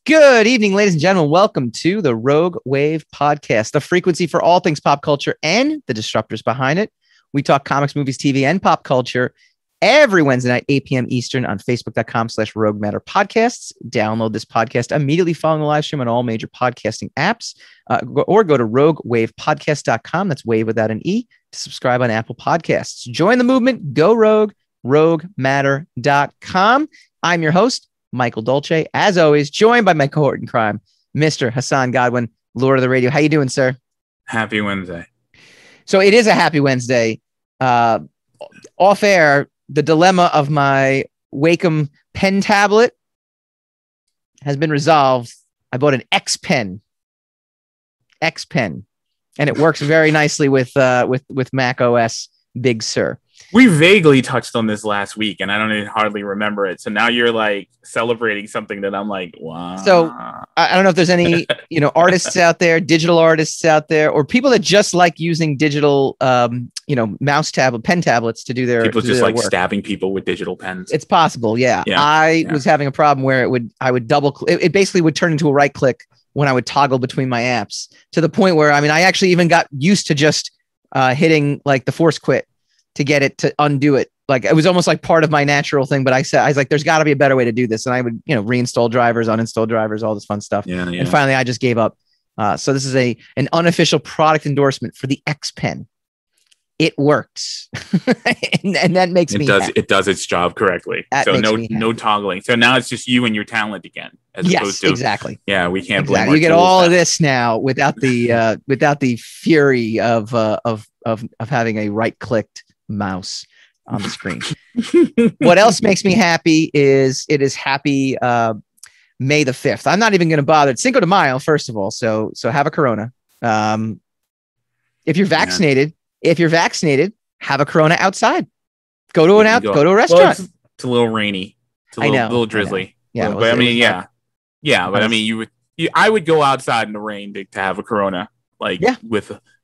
Good evening, ladies and gentlemen. Welcome to the Rogue Wave podcast, the frequency for all things pop culture and the disruptors behind it. We talk comics, movies, TV, and pop culture every Wednesday night, 8 p.m. Eastern on Facebook.com/Rogue Matter Podcasts. Download this podcast immediately following the live stream on all major podcasting apps, or go to roguewavepodcast.com. That's wave without an E to subscribe on Apple Podcasts. Join the movement. Go Rogue, roguematter.com. I'm your host, Michael Dolce, as always, joined by my cohort in crime, Mr. Hassan Godwin, Lord of the Radio. How you doing, sir? Happy Wednesday. So it is a happy Wednesday. Off air, the dilemma of my Wacom pen tablet has been resolved. I bought an X pen, and it works very nicely with Mac OS Big Sur. We vaguely touched on this last week, and I don't even hardly remember it. So now you're like celebrating something that I'm like, wow. So I don't know if there's any, artists out there, digital artists out there, or people that just like using digital, mouse tablet, pen tablets to do their people to just do like work. Stabbing people with digital pens. It's possible, yeah. I was having a problem where I would double. It basically would turn into a right click when I would toggle between my apps, to the point where I actually even got used to just hitting like the force quit to get it to undo it. Like it was almost like part of my natural thing, but I was like, there's got to be a better way to do this. And I would, reinstall drivers, uninstall drivers, all this fun stuff. Yeah. And finally I just gave up. So this is an unofficial product endorsement for the X Pen. It works. and that makes me happy. It does its job correctly. So no toggling. So now it's just you and your talent again. As opposed to, exactly. Yeah, we can't blame. You get all of this now without the fury of having a right-clicked mouse on the screen. What else makes me happy is it is happy May the 5th. I'm not even going to bother. It's Cinco de Mayo, first of all. So have a Corona. If you're vaccinated, have a Corona outside. Go to a restaurant. Well, it's a little rainy. It's a little drizzly. Yeah, but I would go outside in the rain to have a Corona,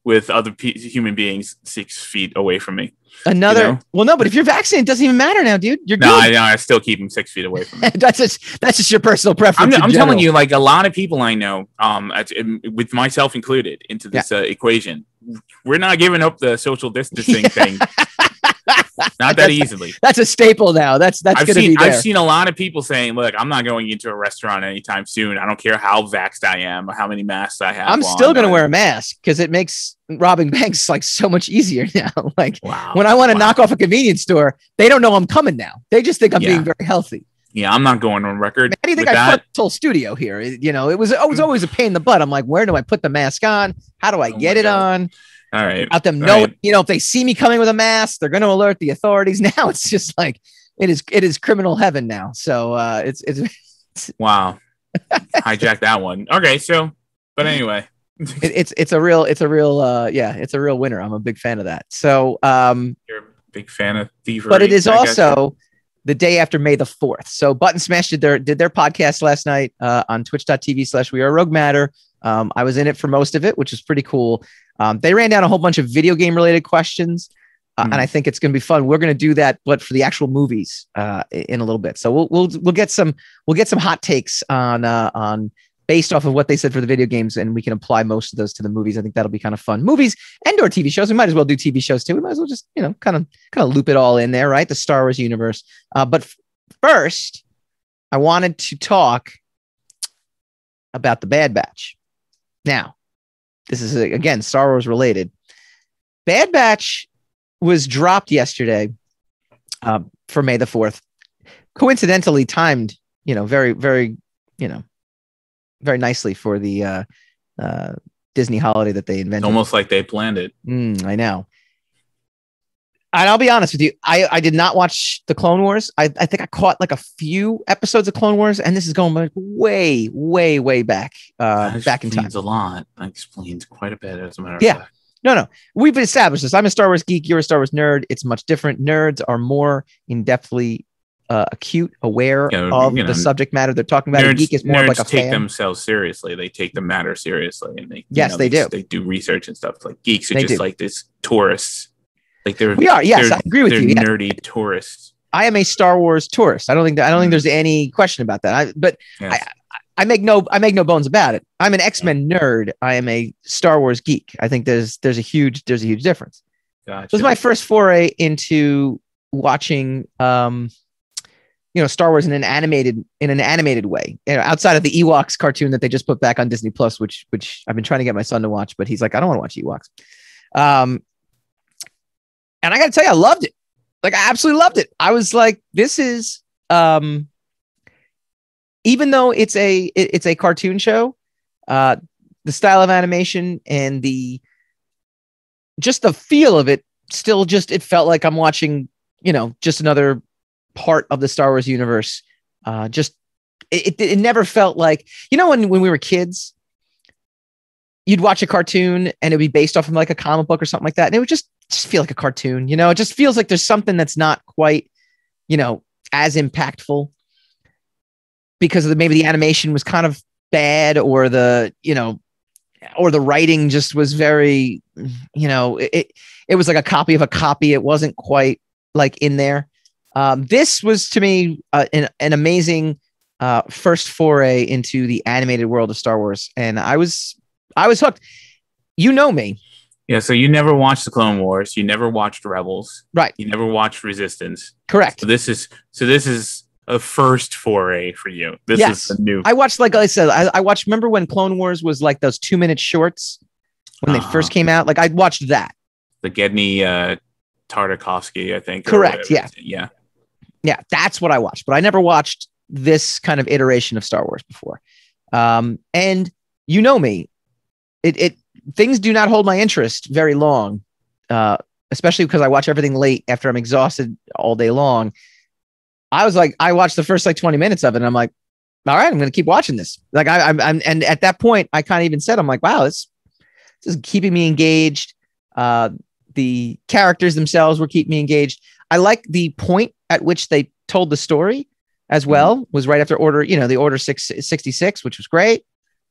with other human beings 6 feet away from me. Well, no, but if you're vaccinated, it doesn't even matter now, dude. You're good. No, I still keep them 6 feet away from me. That's just your personal preference. I'm telling you, like a lot of people I know, with myself included, into this equation, we're not giving up the social distancing thing. Not that easily. That's a staple now. That's going to be there. I've seen a lot of people saying, look, I'm not going into a restaurant anytime soon. I don't care how vaxxed I am or how many masks I have. I'm still going to wear a mask because it makes robbing banks like so much easier now. Like when I want to knock off a convenience store, they don't know I'm coming now. They just think I'm being very healthy. Yeah, I'm not going on record. How do you think I put this whole studio here? It was always a pain in the butt. I'm like, where do I put the mask on? How do I get it on? All right. Without them knowing, if they see me coming with a mask, they're going to alert the authorities. Now it's just like it is criminal heaven now. So it's wow, hijack that one. Okay, but anyway, it's a real winner. I'm a big fan of that. So you're a big fan of thievery, but it is also the day after May the 4th. So Button Smash did their podcast last night on twitch.tv/We Are Rogue Matter. I was in it for most of it, which is pretty cool. They ran down a whole bunch of video game related questions, and I think it's going to be fun. We're going to do that, but for the actual movies in a little bit. So we'll get some hot takes on based off of what they said for the video games, and we can apply most of those to the movies. I think that'll be kind of fun. Movies and/or TV shows. We might as well do TV shows too. We might as well just kind of loop it all in there, right? The Star Wars universe. But first, I wanted to talk about the Bad Batch. Now, this is, again, Star Wars related. Bad Batch was dropped yesterday for May the 4th. Coincidentally timed, very, very, very nicely for the Disney holiday that they invented. Almost like they planned it. I know. And I'll be honest with you, I did not watch the Clone Wars. I think I caught like a few episodes of Clone Wars, and this is going way, way, way back back in time. A lot. That explains quite a bit, as a matter of fact. No. We've established this. I'm a Star Wars geek. You're a Star Wars nerd. It's much different. Nerds are more in-depthly acute, aware of the subject matter they're talking about. Nerds, a geek is more like a take fan. Themselves seriously. They take the matter seriously, and they they do. They do research and stuff. Like geeks are just like this tourists. Like I agree with you. Nerdy tourists. I am a Star Wars tourist. I don't think there's any question about that. I make no bones about it. I'm an X-Men nerd. I am a Star Wars geek. I think there's a huge difference. Gotcha. It was my first foray into watching Star Wars in an animated way. Outside of the Ewoks cartoon that they just put back on Disney Plus, which I've been trying to get my son to watch, but he's like, I don't want to watch Ewoks. And I got to tell you, I loved it. Like, I absolutely loved it. I was like, this is even though it's a cartoon show, the style of animation and the feel of it still it felt like I'm watching, just another part of the Star Wars universe. It never felt like, when we were kids, you'd watch a cartoon and it'd be based off of like a comic book or something like that. And it would just feel like a cartoon, it just feels like there's something that's not quite, as impactful because of maybe the animation was kind of bad or the writing just was very, it was like a copy of a copy. It wasn't quite like in there. This was to me an amazing first foray into the animated world of Star Wars. And I was hooked. You know me. Yeah, so you never watched the Clone Wars. You never watched Rebels. Right. You never watched Resistance. Correct. So this is a first foray for you. This is the new. I watched, like I said, I watched, remember when Clone Wars was like those 2-minute shorts when they first came out? Like I watched that. The Gedney Tartakovsky, I think. Correct. Yeah. Yeah. Yeah. That's what I watched, but I never watched this kind of iteration of Star Wars before. And you know me, things do not hold my interest very long, especially because I watch everything late after I'm exhausted all day long. I was like, I watched the first like 20 minutes of it and I'm like, all right, I'm going to keep watching this. Like I'm, and at that point I kind of even said, I'm like, wow, this is keeping me engaged. The characters themselves were keeping me engaged. I like the point at which they told the story as well, was right after the Order 666, which was great.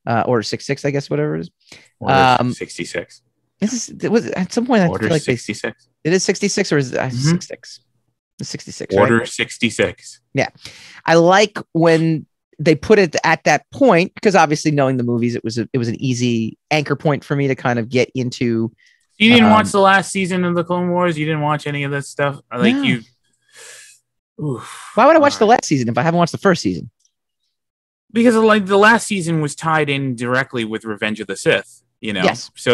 Order 66, I guess, whatever it is. Order 66. It was at some point. Order 66. It is 66 or is it 66? It's 66. Order right? 66. Yeah, I like when they put it at that point because obviously knowing the movies, it was an easy anchor point for me to kind of get into. You didn't watch the last season of the Clone Wars. You didn't watch any of that stuff. Like no. You. Oof. Why would I watch the last season if I haven't watched the first season? Because like the last season was tied in directly with Revenge of the Sith, Yes. Which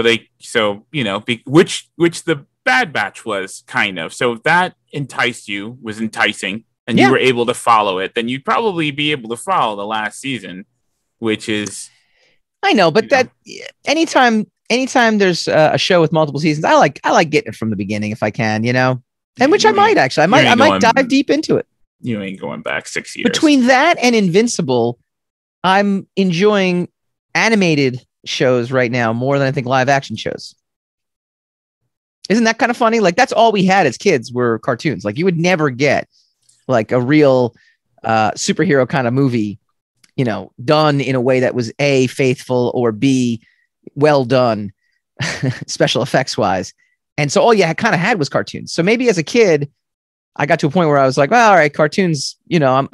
the Bad Batch was kind of. So if that was enticing, and you were able to follow it, then you'd probably be able to follow the last season, which is. I know, but anytime there's a show with multiple seasons, I like getting it from the beginning if I can, and which I might actually, I might dive deep into it. You ain't going back 6 years. Between that and Invincible, I'm enjoying animated shows right now more than I think live action shows. Isn't that kind of funny? Like that's all we had as kids were cartoons. Like you would never get like a real superhero kind of movie, done in a way that was A, faithful, or B, well done, special effects wise. And so all you kind of had was cartoons. So maybe as a kid, I got to a point where I was like, well, all right, cartoons, I've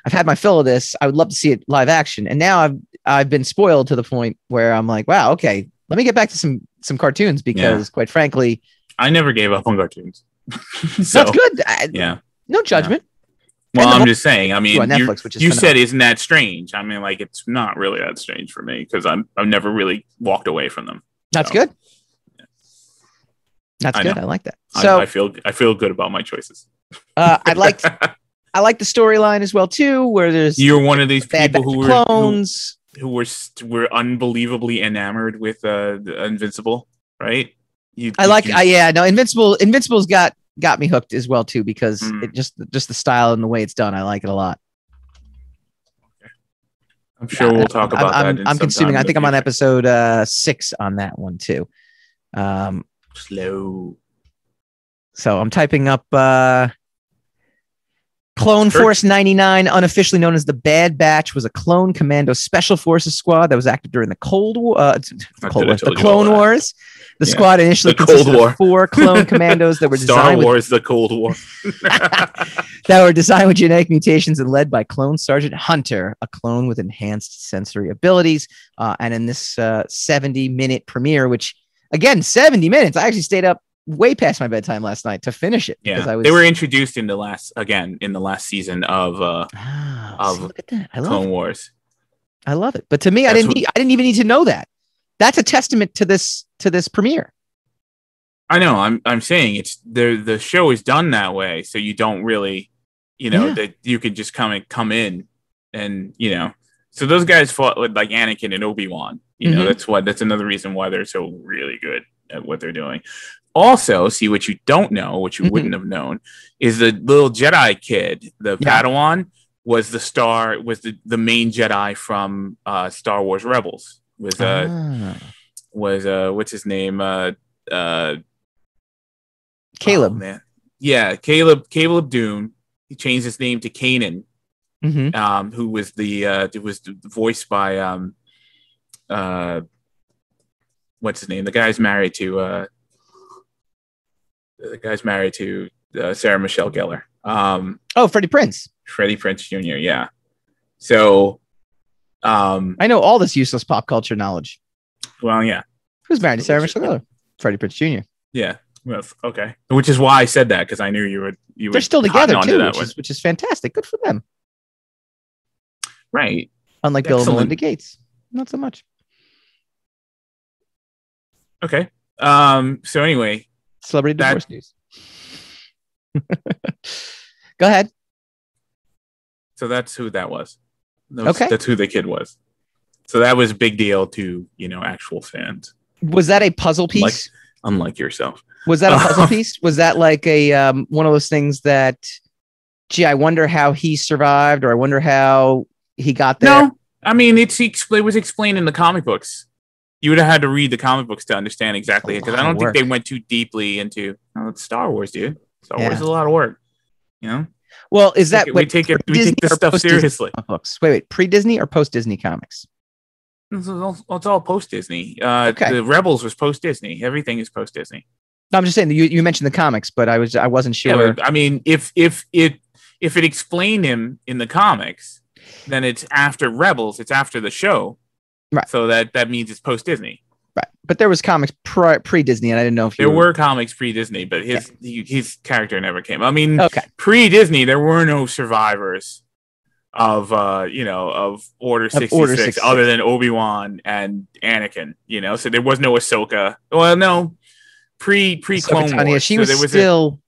had my fill of this. I would love to see it live action. And now I've been spoiled to the point where I'm like, wow, okay, let me get back to some cartoons because quite frankly, I never gave up on cartoons. So that's good. No judgment. Yeah. Well, I'm just saying, I mean, Netflix, which is you said, isn't that strange? I mean, like, it's not really that strange for me because I've never really walked away from them. That's good. That's good. I like that. So I feel good about my choices. I like the storyline as well too, where you're one of these people who clones who were unbelievably enamored with the Invincible, right? Invincible's got me hooked as well too because it just the style and the way it's done. I like it a lot. I'm sure we'll talk about that. I'm consuming. I think I'm on episode 6 on that one too. Slow. So I'm typing up Clone Force 99, unofficially known as the Bad Batch, was a clone commando special forces squad that was active during the Cold War, the Clone Wars. The squad initially consisted of 4 clone commandos that were designed the Cold War. that were designed with genetic mutations and led by Clone Sergeant Hunter, a clone with enhanced sensory abilities. And in this 70-minute premiere, which, again, 70 minutes, I actually stayed up way past my bedtime last night to finish it. Yeah, they were introduced in the last season of Clone Wars. I love it, but to me, I didn't even need to know that. That's a testament to this premiere. I know. I'm saying it's the show is done that way, so you don't really, that you could just come in, and So those guys fought with like Anakin and Obi-Wan. That's another reason why they're so really good at what they're doing. Also, see what you don't know, what you wouldn't have known, is the little Jedi kid, the Padawan, was the main Jedi from Star Wars Rebels. Was what's his name? Caleb. Oh, man. Yeah, Caleb Dune. He changed his name to Kanan. Who was it was voiced by what's his name? The guy's married to Sarah Michelle Gellar. Freddie Prinze. Freddie Prinze Jr. Yeah. So, I know all this useless pop culture knowledge. Well, yeah. Who's married to Sarah Michelle Gellar? Freddie Prinze Jr. Yeah. Well, okay. Which is why I said that, because I knew you would. They're still together too, which is fantastic. Good for them. Right. Unlike Bill and Melinda Gates, not so much. Okay. So anyway, celebrity divorce news. Go ahead. So that's who that was. That's who the kid was. So that was a big deal to actual fans. Was that a puzzle piece? Unlike yourself. Was that a puzzle piece? Was that like a one of those things that, gee, I wonder how he survived, or I wonder how he got there? No, I mean it was explained in the comic books. You would have had to read the comic books to understand exactly, because I don't think they went too deeply into. It's Star Wars, dude. Star Wars is a lot of work. Well, is that we take this stuff seriously? Books. Wait, pre-Disney or post-Disney comics? It's all post-Disney. The Rebels was post-Disney. Everything is post-Disney. No, I'm just saying you mentioned the comics, but I wasn't sure. Yeah, I mean, if it explained him in the comics, then it's after Rebels. It's after the show, right? So that means it's post-Disney. Right, but there was comics pre-Disney, and I didn't know if there were comics pre-Disney, but his character never came. I mean, pre-Disney, there were no survivors of Order 66 other than Obi-Wan and Anakin. So there was no Ahsoka. Well, no, pre-Clone Wars. She was still.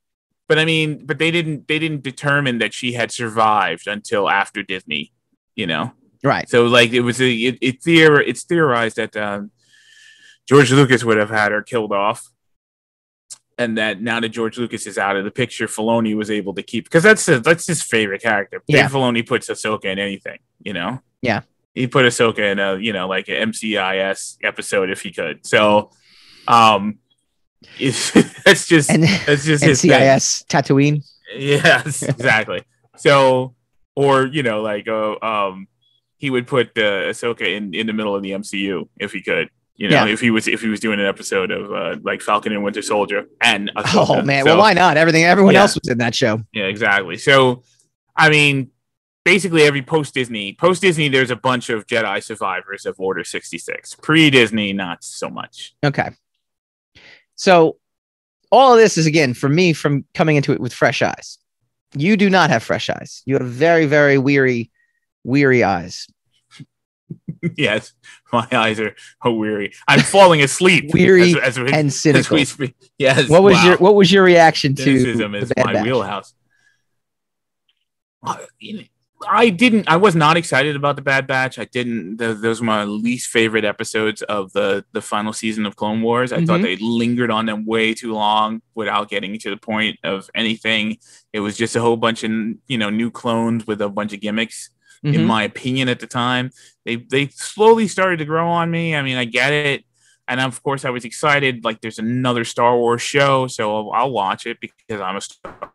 But I mean, they didn't determine that she had survived until after Disney. Right. So like it's theorized that. George Lucas would have had her killed off, and that now that George Lucas is out of the picture, Filoni was able to keep, because that's his favorite character. Dave Filoni puts Ahsoka in anything, Yeah, he put Ahsoka in a like an MCIS episode if he could. So, that's just his MCIS Tatooine. Yes, exactly. So, or he would put Ahsoka in the middle of the MCU if he could. If he was doing an episode of like Falcon and Winter Soldier and Ahsoka. Oh man, well why not? Everyone else was in that show. Yeah, exactly. So, I mean, basically every post-Disney, there's a bunch of Jedi survivors of Order 66. Pre-Disney, not so much. Okay. So, all of this is, again, for me, from coming into it with fresh eyes. You do not have fresh eyes. You have very, very weary eyes. Yes, my eyes are weary. I'm falling asleep. Weary and cynical. Yes. What was your reaction to cynicism? Is my wheelhouse. I was not excited about the Bad Batch. I didn't. Those were my least favorite episodes of the final season of Clone Wars. I thought they lingered on them way too long without getting to the point of anything. It was just a whole bunch of new clones with a bunch of gimmicks. In my opinion, at the time, they slowly started to grow on me. I mean, I get it, and of course, I was excited. Like, there's another Star Wars show, so I'll watch it because I'm a Star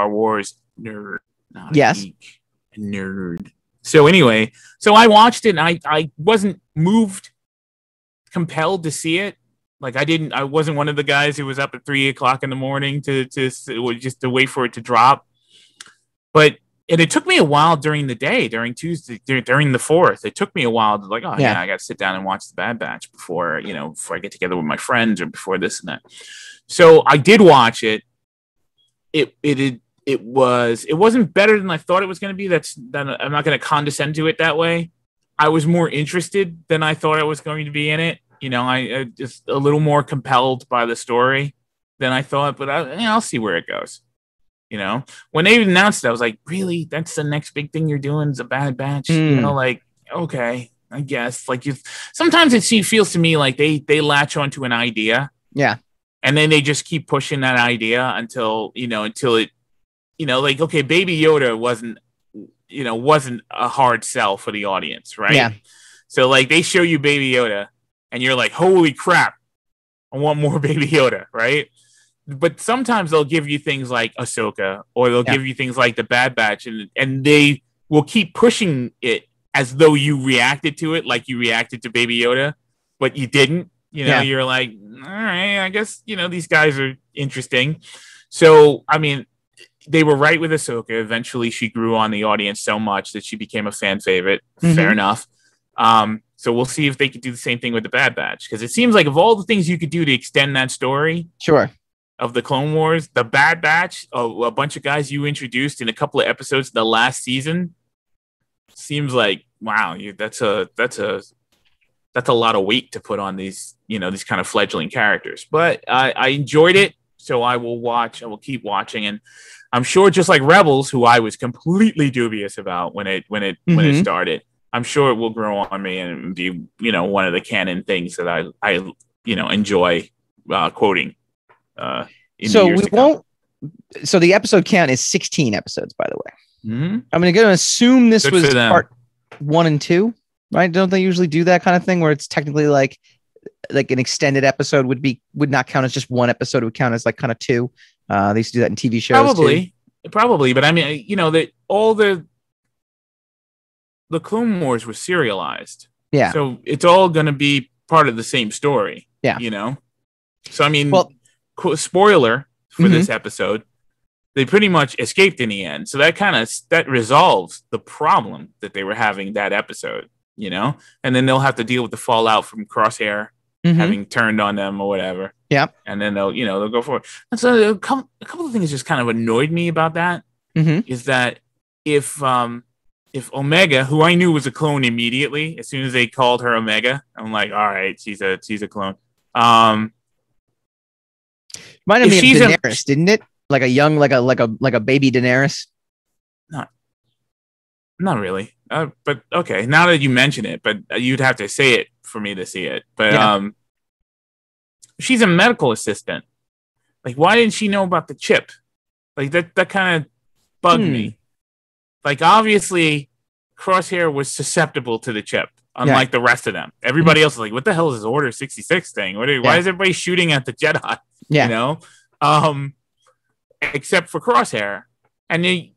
Wars nerd, not a Yes. geek, a nerd. So anyway, so I watched it and I wasn't compelled to see it. Like I wasn't one of the guys who was up at 3 o'clock in the morning to just to wait for it to drop. But it took me a while during the day, during Tuesday, during the 4th. It took me a while to like, oh yeah, I got to sit down and watch the Bad Batch before I get together with my friends or before this and that. So I did watch it. It wasn't better than I thought it was going to be. I'm not going to condescend to it that way. I was more interested than I thought I was going to be in it. I just a little more compelled by the story than I thought, but I'll see where it goes. When they announced it, I was like, really? That's the next big thing you're doing is a Bad Batch? Like, okay, I guess. Like, sometimes it feels to me like they latch onto an idea. Yeah. And then they just keep pushing that idea until it, like, okay, Baby Yoda wasn't a hard sell for the audience, right? Yeah. So, like, they show you Baby Yoda, and you're like, holy crap, I want more Baby Yoda, right? But sometimes they'll give you things like Ahsoka, or they'll give you things like the Bad Batch, and they will keep pushing it as though you reacted to it, like you reacted to Baby Yoda, but you didn't. You're like, all right, I guess, these guys are interesting. So, I mean, they were right with Ahsoka. Eventually, she grew on the audience so much that she became a fan favorite. Mm-hmm. Fair enough. So we'll see if they could do the same thing with the Bad Batch, because it seems like of all the things you could do to extend that story, sure, of the Clone Wars, the Bad Batch, a bunch of guys you introduced in a couple of episodes of the last season, seems like, wow, that's a lot of weight to put on these kind of fledgling characters. But I enjoyed it, so I will keep watching, and I'm sure, just like Rebels, who I was completely dubious about when it started, I'm sure it will grow on me and be one of the canon things that I enjoy quoting. So we won't. So the episode count is 16 episodes, by the way. Mm-hmm. I'm going to assume this was part 1 and 2, right? Don't they usually do that kind of thing where it's technically like an extended episode would not count as just one episode; it would count as like kind of 2. They used to do that in TV shows. Probably. But I mean, that all the Clone Wars were serialized. Yeah. So it's all going to be part of the same story. Yeah. So I mean, spoiler for this episode, they pretty much escaped in the end. So that resolves the problem that they were having that episode, and then they'll have to deal with the fallout from Crosshair having turned on them or whatever. Yeah. And then they'll go forward. And so a couple of things just kind of annoyed me about that is that if Omega, who I knew was a clone immediately, as soon as they called her Omega, I'm like, all right, she's a clone. Might have been Daenerys, didn't it? Like a young, like a baby Daenerys. Not really. But okay, now that you mention it, but you'd have to say it for me to see it. But she's a medical assistant. Like, why didn't she know about the chip? Like that kind of bugged me. Like, obviously, Crosshair was susceptible to the chip, unlike the rest of them. Everybody else is like, what the hell is this Order 66 thing? Why is everybody shooting at the Jedi? Yeah. Except for Crosshair. And they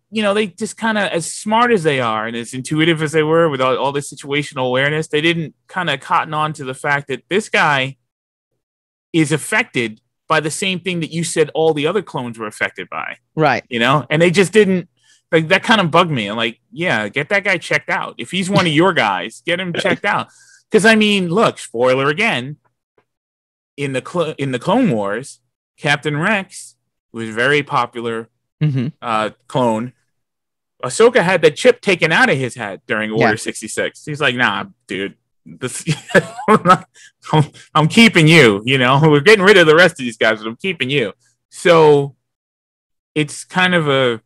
just kind of, as smart as they are and as intuitive as they were with all this situational awareness, they didn't kind of cotton on to the fact that this guy is affected by the same thing that you said all the other clones were affected by. Right. And they just didn't. Like, that kind of bugged me. I'm like, yeah, get that guy checked out. If he's one of your guys, get him checked out. Because, I mean, look, spoiler again, in the Clone Wars, Captain Rex was a very popular clone. Ahsoka had that chip taken out of his head during Order 66. He's like, nah, dude, I'm keeping you. We're getting rid of the rest of these guys, but I'm keeping you. So it's kind of a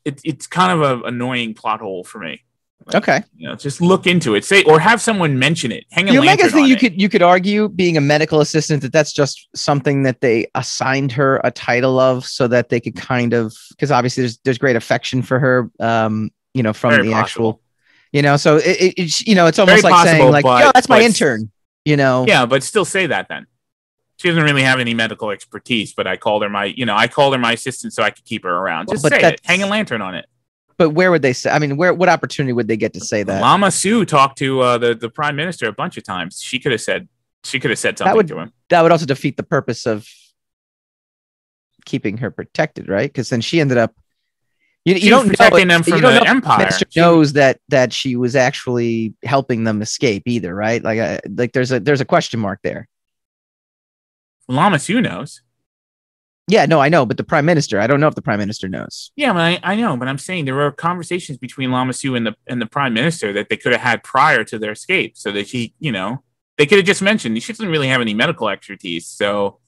annoying plot hole for me. Like, okay. Just look into it. Say, or have someone mention it. Hang a lantern thing on you could argue, being a medical assistant, that's just something that they assigned her a title of so that they could kind of, because obviously there's great affection for her, from Very the possible. actual, so it's almost like saying like, yo, that's my intern, Yeah, but still say that then. she doesn't really have any medical expertise, but I called her my assistant so I could keep her around. Just say it. Hang a lantern on it. But where would they say? I mean, what opportunity would they get to say that? Lama Su talked to the prime minister a bunch of times. She could have said something to him. That would also defeat the purpose of keeping her protected, right? Because then she ended up. You don't protecting them from the Empire. She knows that she was actually helping them escape either, right? Like there's a question mark there. Lama Su knows. Yeah, no, I know, but the prime minister, I don't know if the prime minister knows. Yeah, but I know, but I'm saying there were conversations between Lama Su and the prime minister that they could have had prior to their escape, so that they could have just mentioned she doesn't really have any medical expertise, so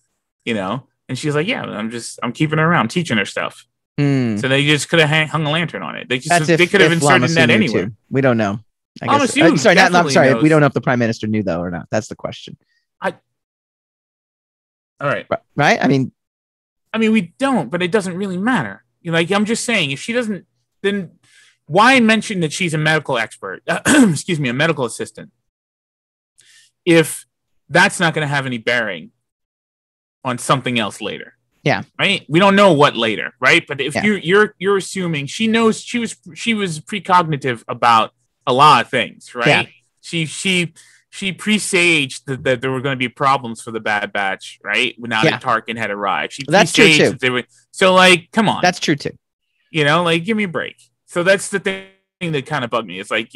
and she's like, yeah, I'm keeping her around, teaching her stuff. So they just could have hung a lantern on it. They could have inserted that anywhere. We don't know. I'm sorry. We don't know if the prime minister knew though or not. That's the question. All right. Right. I mean, we don't, but it doesn't really matter. I'm just saying, if she doesn't, then why mention that she's a medical expert? Excuse me, a medical assistant. If that's not going to have any bearing on something else later. Yeah. Right. We don't know what later. Right. But if you're assuming she knows she was precognitive about a lot of things. Right. Yeah. She presaged that there were going to be problems for the Bad Batch, right? Now that Tarkin had arrived. That's true too. Come on. That's true too. Give me a break. So that's the thing that kind of bugged me. It's like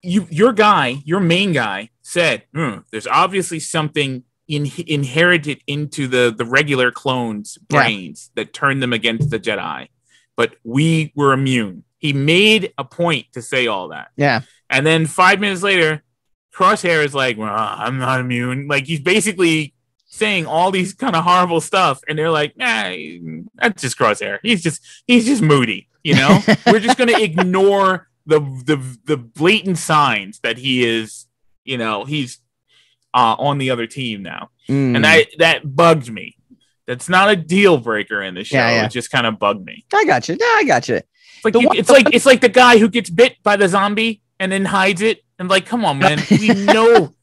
your main guy said, there's obviously something inherited into the regular clones' brains that turned them against the Jedi, but we were immune. He made a point to say all that. Yeah. And then 5 minutes later, Crosshair is like, well, I'm not immune. Like, he's basically saying all these kind of horrible stuff, and they're like, that's just Crosshair. He's just moody, We're just gonna ignore the blatant signs that he is, he's on the other team now. And that bugged me. That's not a deal breaker in the show. Yeah. It just kind of bugged me. I got you. It's like the guy who gets bit by the zombie and then hides it. And come on, man. We know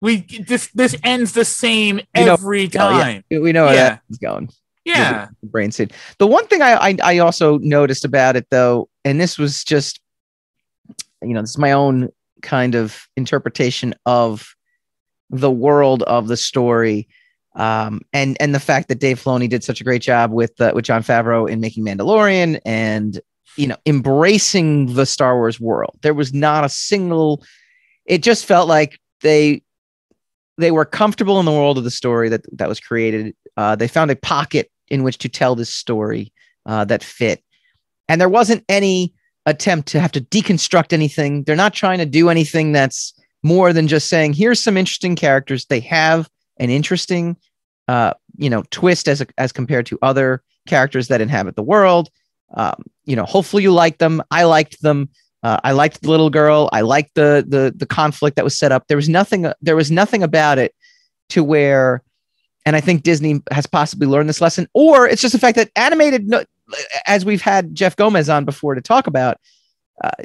this ends the same every time. We know where that's going. Yeah. Brain seed. The one thing I also noticed about it though, and this was just, this is my own kind of interpretation of the world of the story, and the fact that Dave Filoni did such a great job with Jon Favreau in making Mandalorian and embracing the Star Wars world. There was not a single. It just felt like they were comfortable in the world of the story that was created. They found a pocket in which to tell this story that fit, and there wasn't any attempt to have to deconstruct anything. They're not trying to do anything that's more than just saying, here's some interesting characters. They have an interesting, twist as compared to other characters that inhabit the world. Hopefully you like them. I liked them. I liked the little girl. I liked the conflict that was set up. There was nothing about it to where, and I think Disney has possibly learned this lesson, or it's just the fact that animated, as we've had Jeff Gomez on before to talk about,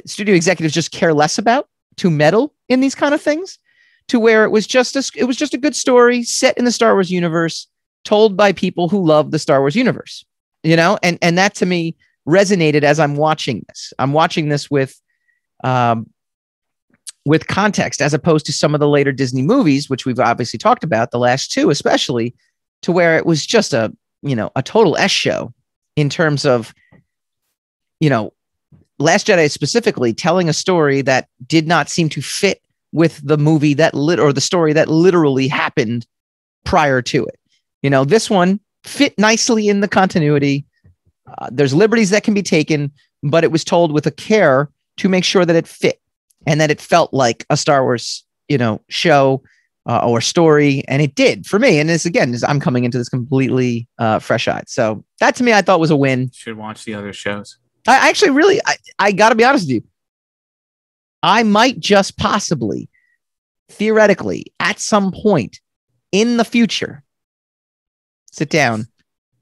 studio executives just care less about to meddle in these kind of things, to where it was just a good story set in the Star Wars universe, told by people who love the Star Wars universe, and that to me resonated as I'm watching this. I'm watching this with context, as opposed to some of the later Disney movies, which we've obviously talked about, the last two especially, to where it was just a total S show in terms of, Last Jedi specifically telling a story that did not seem to fit with the movie or the story that literally happened prior to it. This one fit nicely in the continuity. There's liberties that can be taken, but it was told with a care to make sure that it fit and that it felt like a Star Wars, show or story. And it did for me. And this, again, I'm coming into this completely fresh-eyed. So that to me, I thought was a win. Should watch the other shows. I actually I got to be honest with you. I might just possibly, theoretically, at some point in the future, sit down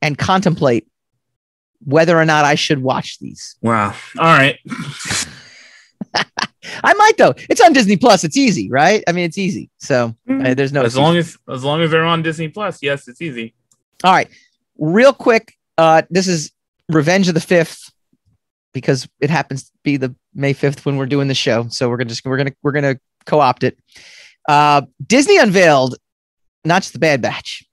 and contemplate whether or not I should watch these. Wow. All right. I might though. It's on Disney Plus. It's easy, right? I mean, it's easy. So there's no as long as they're on Disney Plus. Yes, it's easy. All right, real quick. This is Revenge of the 5th because it happens to be the May 5th when we're doing the show. So we're gonna co-opt it. Disney unveiled not just the Bad Batch.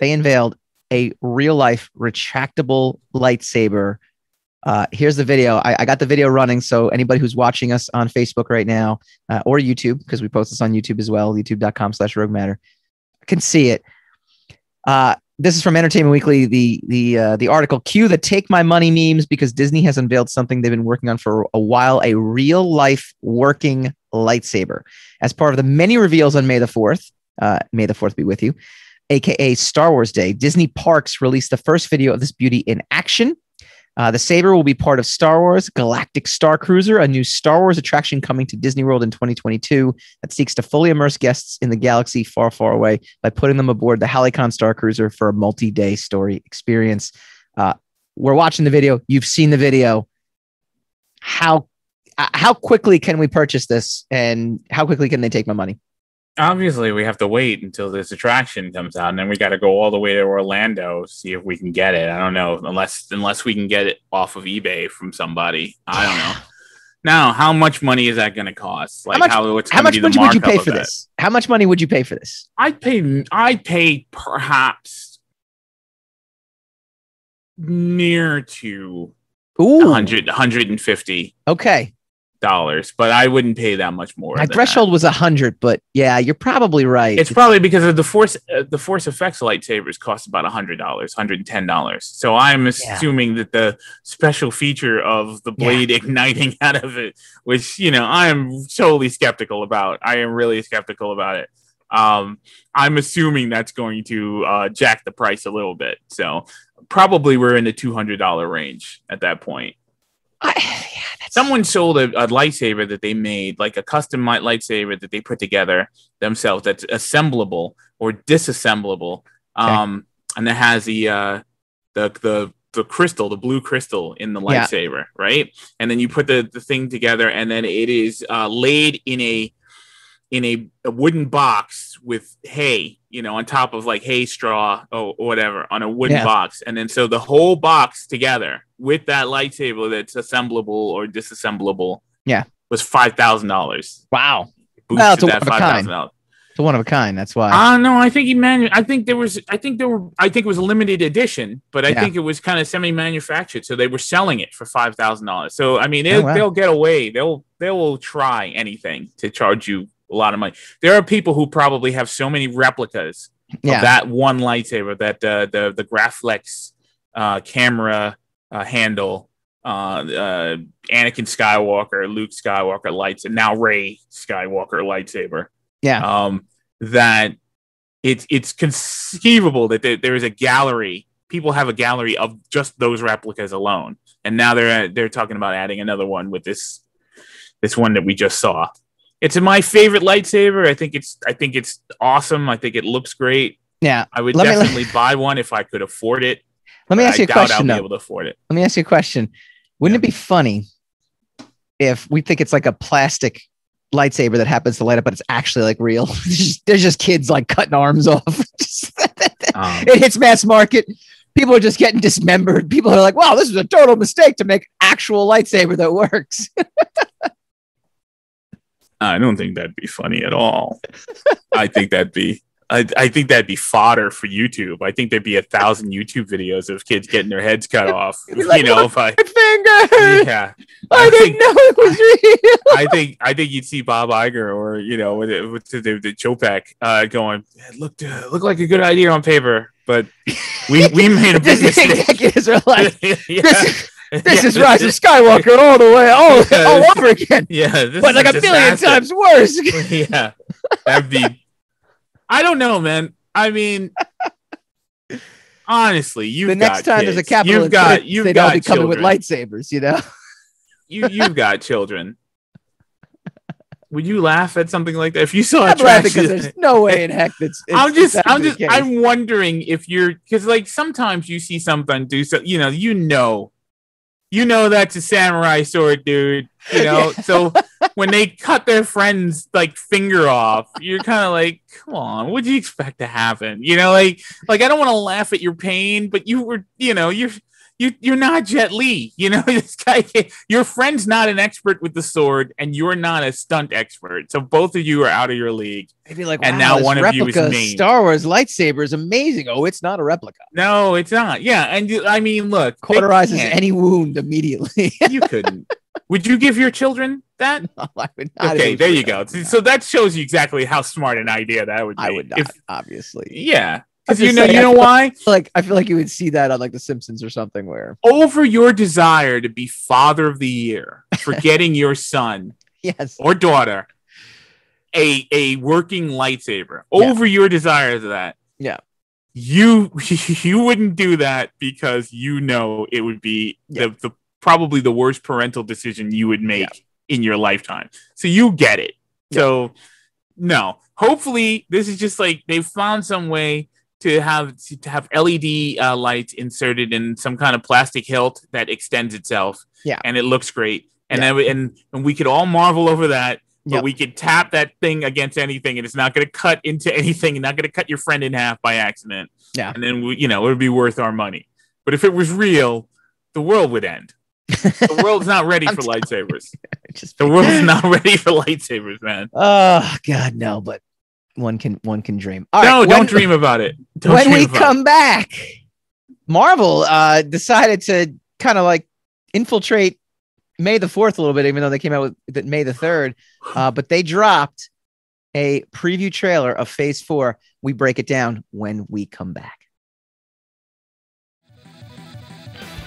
They unveiled a real life retractable lightsaber. Here's the video. I got the video running. So anybody who's watching us on Facebook right now or YouTube, because we post this on YouTube as well, youtube.com/Rogue Matter, can see it. This is from Entertainment Weekly. The article, cue the take my money memes because Disney has unveiled something they've been working on for a while, a real life working lightsaber. As part of the many reveals on May the 4th, May the 4th be with you, aka Star Wars Day, Disney Parks released the first video of this beauty in action. The saber will be part of Star Wars Galactic Star Cruiser, a new Star Wars attraction coming to Disney World in 2022 that seeks to fully immerse guests in the galaxy far, far away by putting them aboard the Halicon Star Cruiser for a multi-day story experience. We're watching the video. You've seen the video. How quickly can we purchase this, and how quickly can they take my money? Obviously, we have to wait until this attraction comes out, and then we got to go all the way to Orlando, see if we can get it. I don't know, unless we can get it off of eBay from somebay. I don't know. Now, how much money is that going to cost? Like, how much money would you pay for this? How much money would you pay for this? I'd pay perhaps near to 150. Okay. But I wouldn't pay that much more. My threshold was 100, but yeah, you're probably right. It's probably because of the Force effects lightsabers cost about $100, $110. So I'm assuming that the special feature of the blade igniting out of it, which, I am totally skeptical about. I am really skeptical about it. I'm assuming that's going to jack the price a little bit. So probably we're in the $200 range at that point. Someone sold a lightsaber that they made, like a custom lightsaber that they put together themselves that's assemblable or disassemblable. And that has the crystal, the blue crystal in the lightsaber, right? And then you put the thing together, and then it is laid in a wooden box with hay, on top of like hay straw or whatever on a wooden box. And then so the whole box together with that lightsaber that's assemblable or disassemblable was $5,000. Wow. Well, it's a one of a kind. It's a one of a kind. That's why. No, I think I think it was a limited edition, but I think it was kind of semi-manufactured. So they were selling it for $5,000. So, I mean, they'll get away. They will try anything to charge you a lot of money. There are people who probably have so many replicas of that one lightsaber, that the Graflex camera handle, Anakin Skywalker, Luke Skywalker lightsaber, now Rey Skywalker lightsaber. That it's conceivable that there is a gallery. People have a gallery of just those replicas alone, and now they're talking about adding another one with this one that we just saw. It's my favorite lightsaber. I think it's awesome. I think it looks great. Yeah, I would definitely buy one if I could afford it. Let me ask you a question. I'll be able to afford it. Let me ask you a question. Wouldn't it be funny if we think it's like a plastic lightsaber that happens to light up, but it's actually like real? There's just kids like cutting arms off. It hits mass market. People are just getting dismembered. People are like, wow, this is a total mistake to make actual lightsaber that works. I don't think that'd be funny at all. I think that'd be fodder for YouTube. I think there'd be 1,000 YouTube videos of kids getting their heads cut off. Like, if I finger. Yeah, I didn't know it was real. I think you'd see Bob Iger or with the Chopek going, look like a good idea on paper, but we made a big mistake. Executives are like, This is Rise of Skywalker all the way, all over again. Yeah, but like a billion times worse. Yeah, that'd be. I don't know, man. I mean, honestly, the next time there's a capital, they'd all be coming with lightsabers. You've got children. Would you laugh at something like that if you saw I'm laughing because there's no way in heck I'm wondering if you're, because like sometimes you see something do so, You know that's a samurai sword, dude. You know, so when they cut their friend's like finger off, you're kind of like, come on, what do you expect to happen? You know, like I don't want to laugh at your pain, but you were, you know, you're not Jet Li. You know, this guy, your friend's not an expert with the sword, and you're not a stunt expert. So both of you are out of your league. They'd be like, and wow, now one of you is named. Star Wars lightsaber is amazing. Oh, it's not a replica. No, it's not. Yeah, and I mean, look, cauterizes any wound immediately. You couldn't. Would you give your children that? No, I would not. Okay, there you go. So that shows you exactly how smart an idea that would be. I would not, obviously. Yeah. Because you know why? I feel like you would see that on like The Simpsons or something, where over your desire to be father of the year for getting your son or daughter a working lightsaber, over your desire to that. Yeah. You wouldn't do that because you know it would be the probably the worst parental decision you would make in your lifetime. So you get it. Yeah. So no. Hopefully this is just like they've found some way to have LED lights inserted in some kind of plastic hilt that extends itself. Yeah. And it looks great. And and we could all marvel over that. But we could tap that thing against anything, and it's not going to cut into anything, and not going to cut your friend in half by accident. Yeah. And then it would be worth our money. But if it was real, the world would end. The world's not ready for lightsabers. The world's not ready for lightsabers, man. Oh God, no! But one can dream. All right, don't dream about it. When we come back, Marvel decided to kind of like infiltrate May the 4th a little bit, even though they came out with May the 3rd. But they dropped a preview trailer of Phase 4. We break it down when we come back.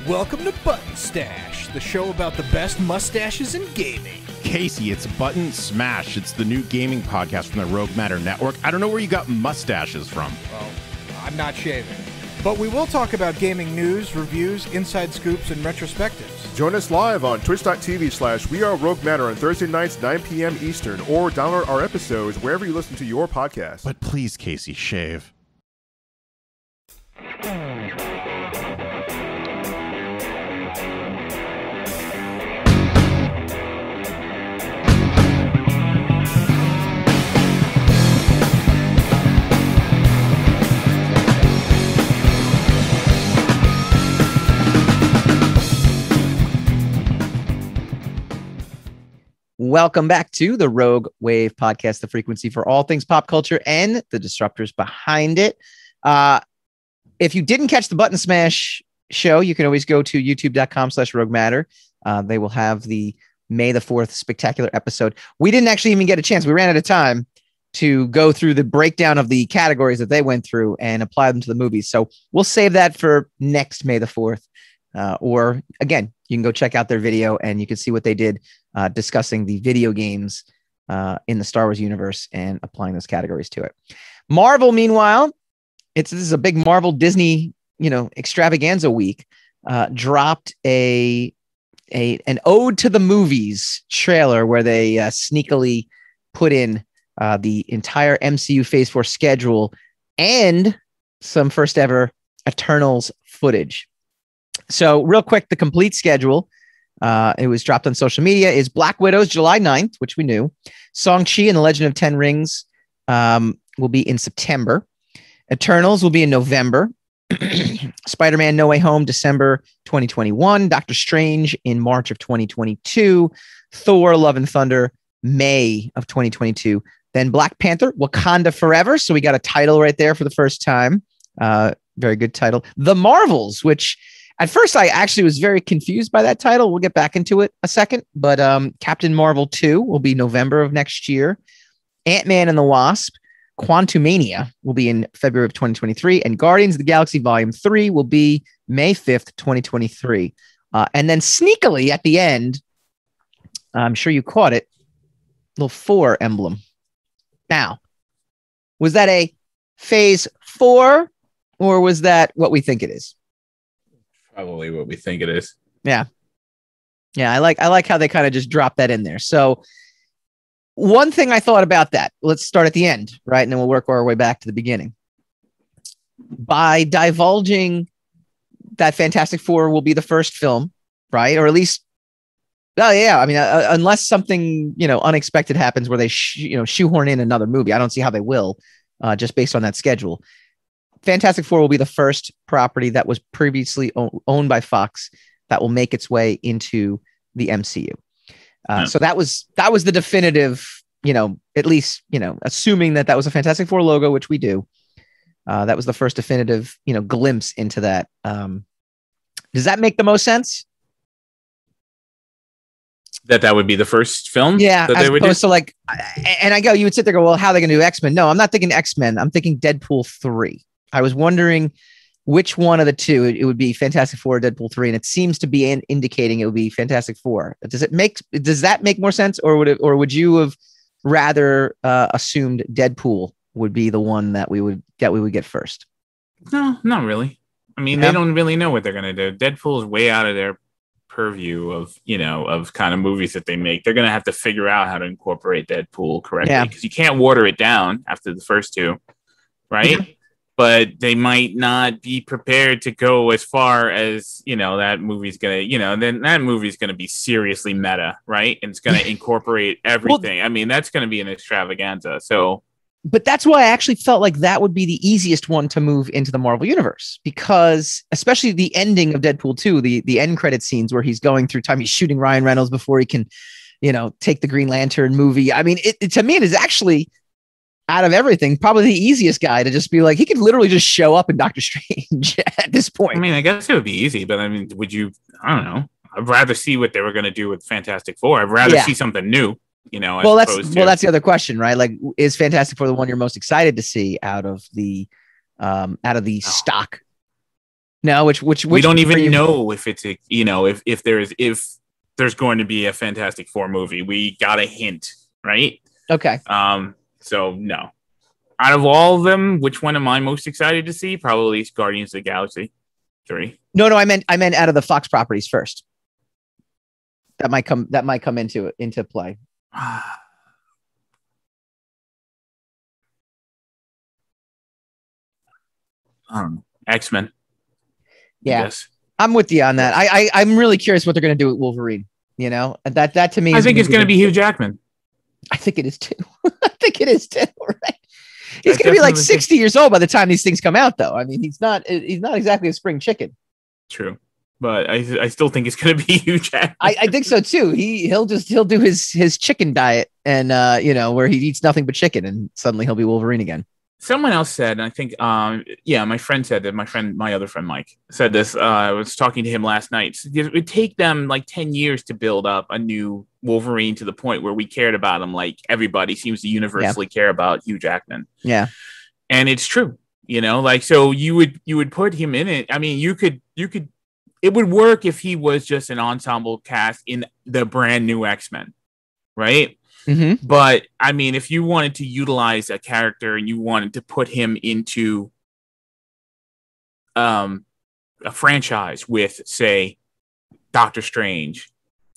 Welcome to Button Stash, the show about the best mustaches in gaming. Casey, it's Button Smash. It's the new gaming podcast from the Rogue Matter Network. I don't know where you got mustaches from. Well, I'm not shaving. But we will talk about gaming news, reviews, inside scoops, and retrospectives. Join us live on twitch.tv/WeAreRogueMatter on Thursday nights, 9 p.m. Eastern, or download our episodes wherever you listen to your podcast. But please, Casey, shave. Welcome back to the Rogue Wave podcast, the frequency for all things pop culture and the disruptors behind it. If you didn't catch the Button Smash show, you can always go to youtube.com/Rogue Matter. They will have the May the 4th spectacular episode. We didn't actually even get a chance. We ran out of time to go through the breakdown of the categories that they went through and apply them to the movies. So we'll save that for next May the 4th. Or again, you can go check out their video and you can see what they did discussing the video games in the Star Wars universe and applying those categories to it. Marvel, meanwhile, this is a big Marvel Disney, extravaganza week. Dropped an ode to the movies trailer where they sneakily put in the entire MCU Phase 4 schedule and some first ever Eternals footage. So real quick, the complete schedule, it was dropped on social media, is Black Widow's July 9th, which we knew. Shang-Chi and the Legend of Ten Rings will be in September. Eternals will be in November. Spider-Man No Way Home, December 2021. Doctor Strange in March of 2022. Thor, Love and Thunder, May of 2022. Then Black Panther, Wakanda Forever. So we got a title right there for the first time. Very good title. The Marvels, which... At first, I actually was very confused by that title. We'll get back into it a second. But Captain Marvel 2 will be November of next year. Ant-Man and the Wasp, Quantumania will be in February of 2023. And Guardians of the Galaxy Volume 3 will be May 5th, 2023. And then sneakily at the end, I'm sure you caught it, little 4 emblem. Now, was that a Phase 4 or was that what we think it is? Probably what we think it is. Yeah. I like how they kind of just drop that in there. So one thing I thought about that, let's start at the end, right? And then we'll work our way back to the beginning. By divulging that Fantastic Four will be the first film right? Or at least, oh yeah, I mean, unless something unexpected happens where they shoehorn in another movie, I don't see how they will, just based on that schedule. Fantastic Four will be the first property that was previously owned by Fox that will make its way into the MCU. So that was the definitive, at least, assuming that was a Fantastic Four logo, which we do. That was the first definitive, glimpse into that. Does that make the most sense? That would be the first film? Yeah, that as they would opposed do? to like, and you would sit there and go, well, how are they going to do X-Men? No, I'm not thinking X-Men. I'm thinking Deadpool 3. I was wondering which one of the two it would be, Fantastic Four or Deadpool 3, and it seems to be indicating it would be Fantastic Four. Does that make more sense, or would you have rather assumed Deadpool would be the one that we would get first? No, not really. I mean, They don't really know what they're going to do. Deadpool is way out of their purview of kind of movies that they make. They're going to have to figure out how to incorporate Deadpool correctly, because you can't water it down after the first two, right? Yeah. But they might not be prepared to go as far as, that movie's going to, then that movie's going to be seriously meta, right? And it's going to incorporate everything. Well, I mean, that's going to be an extravaganza. So, but that's why I actually felt like that would be the easiest one to move into the Marvel Universe, because especially the ending of Deadpool 2, the end credit scenes where he's going through time, he's shooting Ryan Reynolds before he can, take the Green Lantern movie. I mean, to me, it is actually, out of everything, probably the easiest guy to just be like, he could literally just show up in Doctor Strange at this point. I mean, I guess it would be easy, but I mean, I don't know. I'd rather see what they were going to do with Fantastic Four. I'd rather see something new, Well, that's the other question, right? Like, is Fantastic Four the one you're most excited to see out of the stock? No, which we don't even know if it's if there's going to be a Fantastic Four movie. We got a hint, right? Okay. So no, out of all of them, which one am I most excited to see? Probably Guardians of the Galaxy 3. No, I meant out of the Fox properties first. That might come into play. X-Men. Yeah, yes. I'm with you on that. I'm really curious what they're going to do with Wolverine. That to me, I think it's going to be Hugh Jackman. I think it is too. Right? He's going to be like 60 years old by the time these things come out, though. I mean, he's not exactly a spring chicken. True, but I still think it's going to be Hugh Jackman. I think so too. He'll do his chicken diet, and where he eats nothing but chicken, and suddenly he'll be Wolverine again. Someone else said, and I think, my friend said that. My other friend Mike said this. I was talking to him last night. It would take them like 10 years to build up a new Wolverine to the point where we cared about him. Like everybody seems to universally care about Hugh Jackman. Yeah, and it's true. So you would put him in it. I mean, you could. It would work if he was just an ensemble cast in the brand new X-Men, right? Mm-hmm. But I mean, if you wanted to utilize a character and you wanted to put him into a franchise with, say, Doctor Strange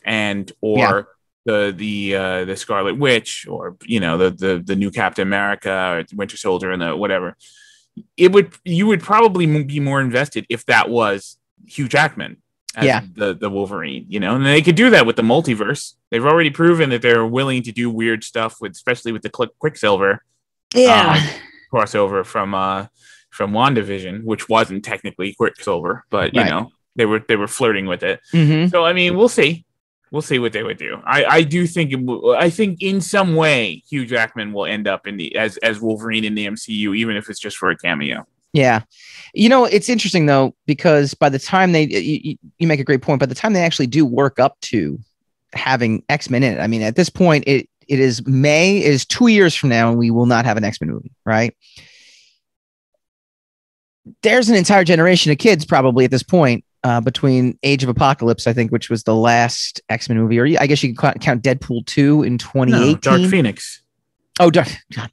or the Scarlet Witch, or the new Captain America or Winter Soldier and the whatever, you would probably be more invested if that was Hugh Jackman as the Wolverine, and they could do that with the multiverse. They've already proven that they're willing to do weird stuff especially with the Quicksilver crossover from WandaVision, which wasn't technically Quicksilver, but they were flirting with it. Mm-hmm. So I mean, we'll see what they would do. I do think I think in some way Hugh Jackman will end up as Wolverine in the MCU, even if it's just for a cameo. Yeah. It's interesting, though, because by the time you make a great point, by the time they actually do work up to having X-Men in it, I mean, at this point, it is 2 years from now, and we will not have an X-Men movie, right? There's an entire generation of kids probably at this point between Age of Apocalypse, I think, which was the last X-Men movie, or I guess you can count Deadpool 2 in 2018. No, Dark Phoenix. Oh, God,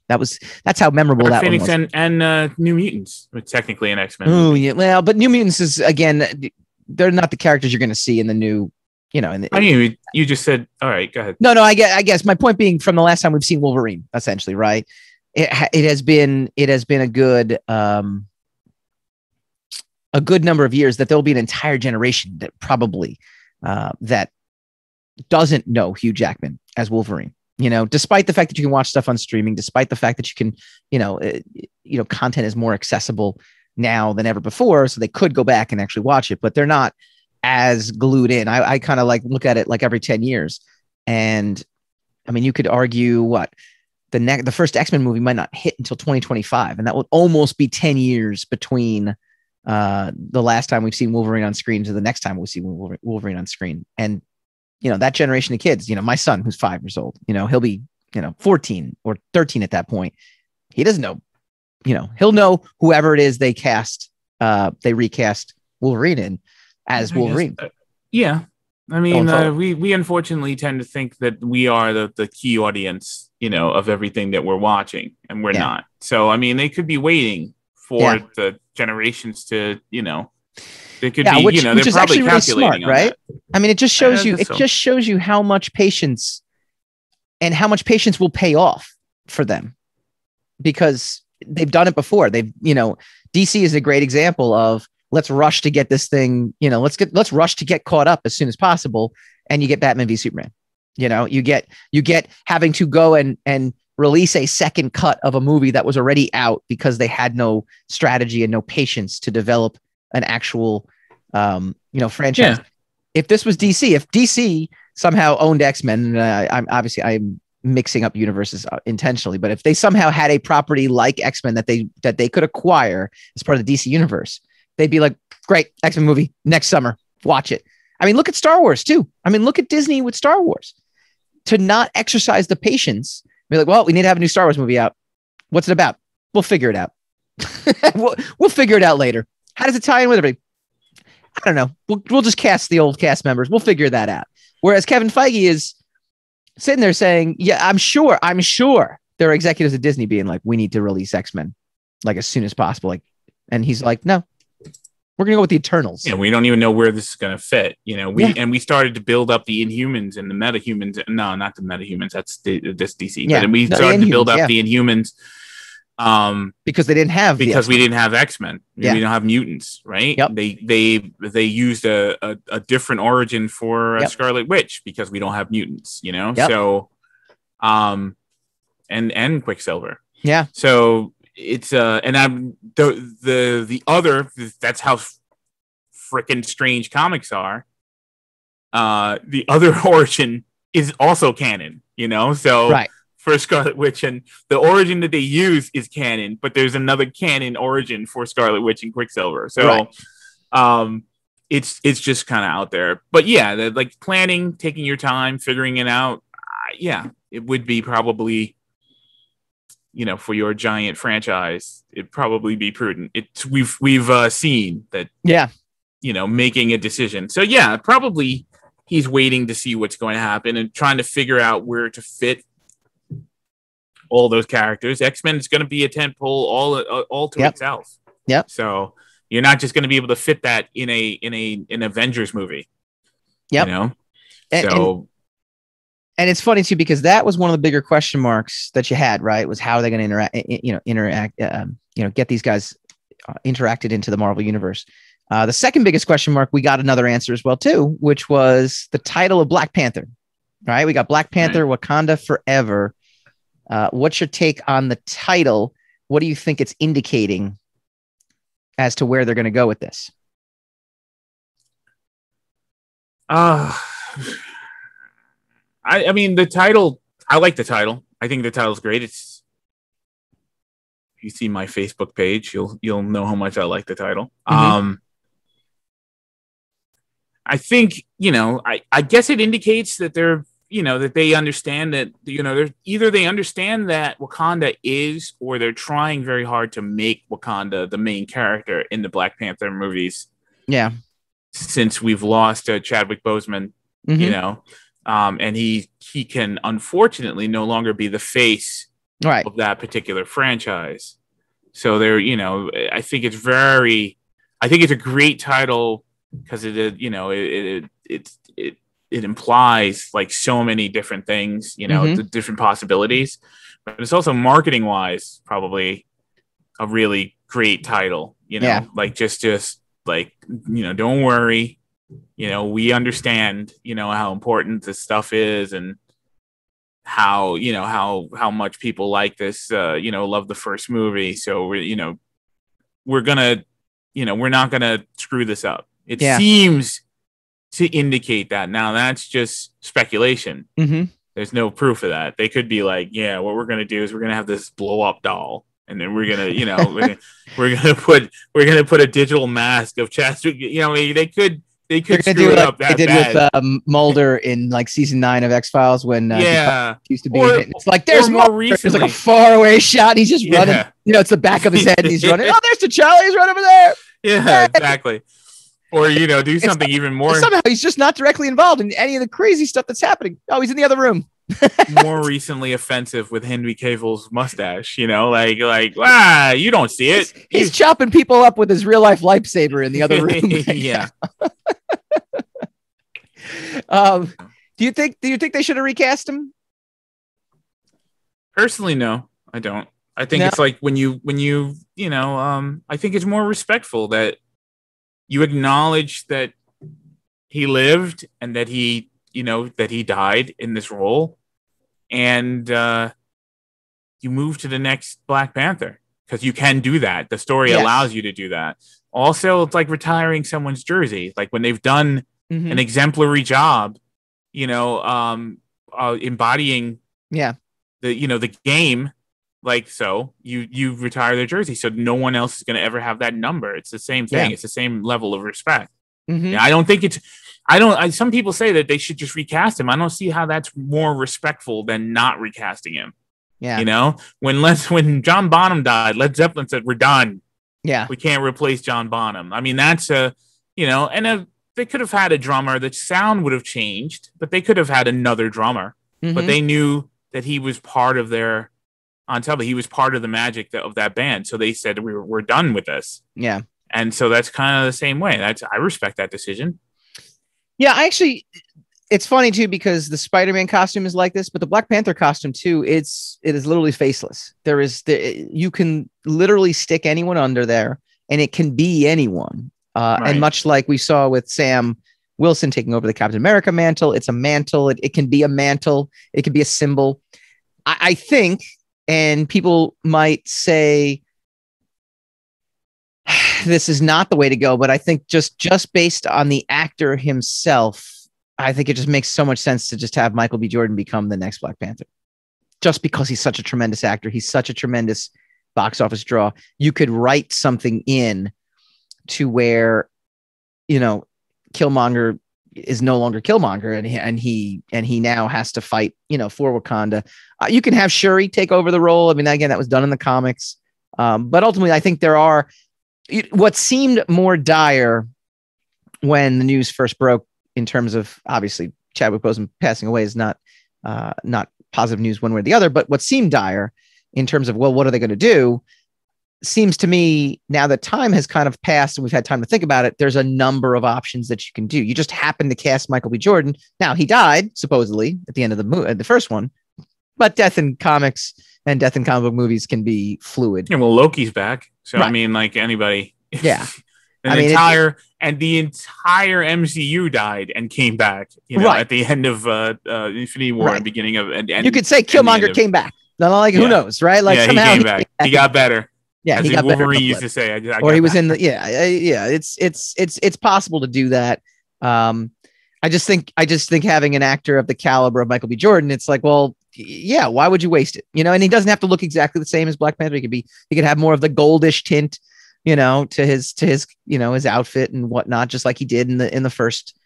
that's how memorable Dark that Phoenix one was. and New Mutants, technically an X-Men. Oh, yeah. Well, but New Mutants is, again, they're not the characters you're going to see in the new, you just said, all right, go ahead. No, I guess my point being, from the last time we've seen Wolverine, essentially, right? It has been a good number of years that there'll be an entire generation that probably that doesn't know Hugh Jackman as Wolverine. Despite the fact that you can watch stuff on streaming, despite the fact that you can, content is more accessible now than ever before, so they could go back and actually watch it, but they're not as glued in. I kind of like look at it like every 10 years. And I mean, you could argue the first X-Men movie might not hit until 2025. And that would almost be 10 years between the last time we've seen Wolverine on screen to the next time we'll see Wolverine on screen. And, that generation of kids, my son who's 5 years old, he'll be, 14 or 13 at that point. He doesn't know, he'll know whoever it is they recast Wolverine in as Wolverine. Yeah. I mean, we unfortunately tend to think that we are the key audience, of everything that we're watching, and we're not. So, I mean, they could be waiting for the generations to, they could be, which they're is probably actually really smart, right? That. I mean, it just shows you how much patience will pay off for them, because they've done it before. DC is a great example of, let's rush to get this thing, let's rush to get caught up as soon as possible. And you get Batman v Superman, you get having to go and release a second cut of a movie that was already out because they had no strategy and no patience to develop an actual, franchise. Yeah. If this was DC, if DC somehow owned X-Men, I'm mixing up universes intentionally, but if they somehow had a property like X-Men that they could acquire as part of the DC universe, they'd be like, great, X-Men movie next summer, watch it. I mean, look at Star Wars too. I mean, look at Disney with Star Wars. To not exercise the patience, be like, well, we need to have a new Star Wars movie out. What's it about? We'll figure it out. we'll figure it out later. How does it tie in with everybody? I don't know. We'll just cast the old cast members. We'll figure that out. Whereas Kevin Feige is sitting there saying, yeah, I'm sure there are executives at Disney being like, we need to release X-Men like as soon as possible. And he's like, no, we're going to go with the Eternals. Yeah, we don't even know where this is going to fit. We started to build up the Inhumans and the Metahumans. No, not the Metahumans. That's this DC. Yeah, but we started to build up the Inhumans. Because we didn't have X-Men. We don't have mutants, right? Yep. They used a different origin for Scarlet Witch because we don't have mutants, Yep. So, and Quicksilver. Yeah. So it's and I'm the other. That's how freaking strange comics are. The other origin is also canon, So right. For Scarlet Witch, and the origin that they use is canon, but there's another canon origin for Scarlet Witch and Quicksilver. So, it's just kind of out there. But yeah, like planning, taking your time, figuring it out. It would be probably, for your giant franchise, it'd probably be prudent. We've seen that. Yeah. Making a decision. So yeah, probably he's waiting to see what's going to happen and trying to figure out where to fit all those characters. X-Men is going to be a tentpole all to itself. Yep. So you're not just going to be able to fit that in an Avengers movie. Yep. And it's funny too, because that was one of the bigger question marks that you had, right? Was how are they going to interact, get these guys interacted into the Marvel universe. The second biggest question mark, we got another answer as well too, which was the title of Black Panther. All right. We got Black Panther, right. Wakanda Forever. What's your take on the title? What do you think it's indicating as to where they're going to go with this? I mean, the title, I like the title. I think the title's great. If you see my Facebook page, you'll know how much I like the title. Mm-hmm. I think, I guess it indicates that they're, that they understand that, they're either they understand that Wakanda is, or they're trying very hard to make Wakanda the main character in the Black Panther movies. Yeah. Since we've lost Chadwick Boseman, mm-hmm. And he can unfortunately no longer be the face of that particular franchise. So they're, I think it's a great title because it implies like so many different things, mm-hmm. the different possibilities, but it's also marketing wise, probably a really great title, like just like, don't worry, we understand, how important this stuff is, and how, how much people like this, love the first movie. So we're gonna, we're not gonna screw this up. It seems to indicate that. Now that's just speculation. Mm-hmm. There's no proof of that. They could be like, yeah, what we're gonna do is we're gonna have this blow up doll, and then we're gonna, we're gonna put a digital mask of Chester. They could screw it up that they did bad. With Mulder in like season 9 of X-Files when he used to be in it. It's like there's more recently. There's like a faraway shot. And he's just running. It's the back of his head, and he's running. Oh, there's T'Challa. He's right over there. Yeah, exactly. Or do something even more. Somehow he's just not directly involved in any of the crazy stuff that's happening. Oh, he's in the other room. More recently offensive with Henry Cavill's mustache. You don't see it. He's chopping people up with his real life lightsaber in the other room. Yeah. Do you think they should have recast him? Personally, no, I don't. I think it's like when you I think it's more respectful that you acknowledge that he lived and that he died in this role, and you move to the next Black Panther, because you can do that. The story allows you to do that. Also, it's like retiring someone's jersey. Like when they've done an exemplary job, embodying the game, like, so you retire their jersey, so no one else is going to ever have that number. It's the same thing. It's the same level of respect. Yeah, I don't think some people say that they should just recast him. I don't see how that's more respectful than not recasting him. Yeah. When John Bonham died, Led Zeppelin said, we're done. Yeah. We can't replace John Bonham. I mean, that's they could have had a drummer. The sound would have changed, but they could have had another drummer. But they knew that he was part of their ensemble. He was part of the magic of that band. So they said, we're done with this. Yeah. And so that's kind of the same way. I respect that decision. Yeah, it's funny too, because the Spider-Man costume is like this, but the Black Panther costume too, it is literally faceless. You can literally stick anyone under there, and it can be anyone. Right. And much like we saw with Sam Wilson taking over the Captain America mantle, it's a mantle. It can be a mantle. It can be a symbol. I think, and people might say this is not the way to go, but I think just based on the actor himself, I think it just makes so much sense to just have Michael B. Jordan become the next Black Panther, just because he's such a tremendous actor. He's such a tremendous box office draw. You could write something in to where, Killmonger is no longer Killmonger, and he now has to fight, for Wakanda. You can have Shuri take over the role. I mean, again, that was done in the comics. But ultimately, I think there are what seemed more dire when the news first broke, in terms of, obviously, Chadwick Boseman passing away is not positive news one way or the other, but what seemed dire in terms of, well, what are they going to do? Seems to me, now that time has kind of passed and we've had time to think about it, there's a number of options that you can do. You just happen to cast Michael B. Jordan. Now, he died, supposedly, at the end of the first one, but death in comics and death in comic book movies can be fluid. Yeah, well, Loki's back. So, right. I mean, like anybody. Yeah. the entire MCU died and came back, at the end of Infinity War and beginning of. And you could say Killmonger came back. Not like, who knows, right? Like, somehow he came back. He got better. Yeah, as he got Wolverine better. Used to say, or he was in the It's possible to do that. I just think having an actor of the caliber of Michael B. Jordan, it's like, well, yeah, why would you waste it? And he doesn't have to look exactly the same as Black Panther. He could have more of the goldish tint, to his his outfit and whatnot, just like he did in the first.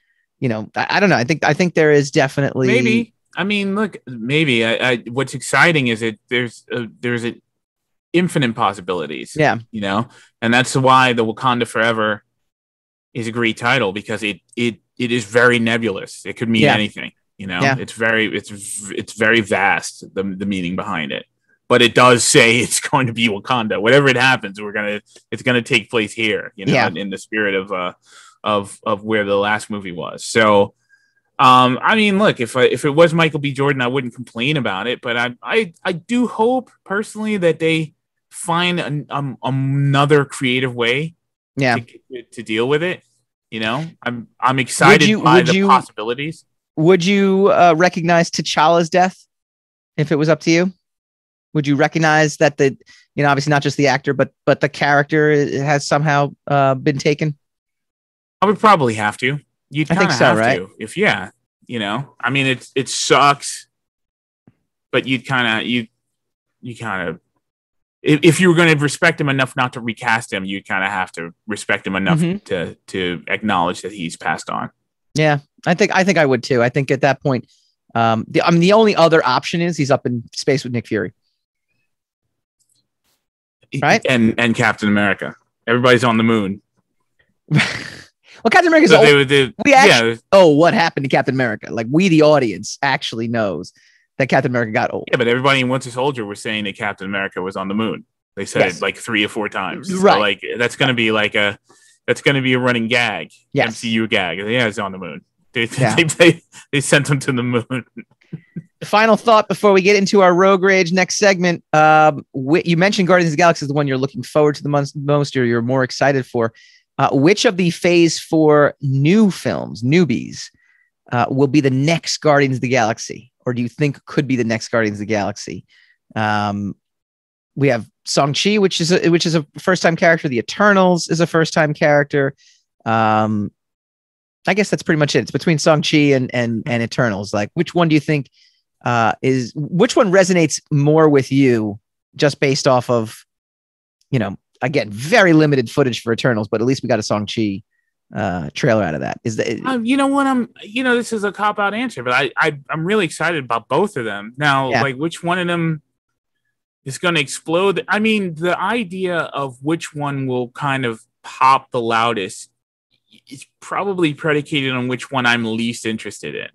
I don't know. I think there is definitely maybe. I mean, look, maybe. What's exciting is there's an infinite possibilities. Yeah. And that's why the Wakanda Forever is a great title, because it is very nebulous. It could mean anything. It's very vast, the meaning behind it. But it does say it's going to be Wakanda. Whatever it happens, it's gonna take place here, in the spirit of where the last movie was. So I mean, look, if it was Michael B. Jordan, I wouldn't complain about it, but I do hope personally that they find another creative way to deal with it. You know, I'm excited by the possibilities. Would you recognize T'Challa's death if it was up to you? Would you recognize that obviously not just the actor, but the character has somehow been taken? I would probably have to. You'd kind of have right? to. I mean, it sucks, but you kind of, if you were going to respect him enough not to recast him, you kind of have to respect him enough to acknowledge that he's passed on. Yeah, I think I would too. I think at that point, the only other option is he's up in space with Nick Fury. Right? And Captain America. Everybody's on the moon. Well, Captain America's old. What happened to Captain America? Like, we, the audience, actually knows that Captain America got old. Yeah, but everybody in Winter Soldier was saying that Captain America was on the moon. They said it like 3 or 4 times. Right. So, like, that's going to be a running gag. Yes. MCU gag. Yeah, it's on the moon. They sent him to the moon. Final thought before we get into our Rogue Rage next segment. You mentioned Guardians of the Galaxy is the one you're looking forward to the most, or you're more excited for. Which of the Phase 4 new films, newbies, will be the next Guardians of the Galaxy, or do you think could be the next Guardians of the Galaxy? We have Shang-Chi, which is a first-time character. The Eternals is a first-time character. I guess that's pretty much it. It's between Shang-Chi and Eternals. Like, which one do you think which one resonates more with you, just based off of, again, very limited footage for Eternals, but at least we got a Shang-Chi trailer out of that. Is that this is a cop-out answer, but I'm really excited about both of them. Now, like, which one of them is going to explode? I mean, the idea of which one will kind of pop the loudest is probably predicated on which one I'm least interested in.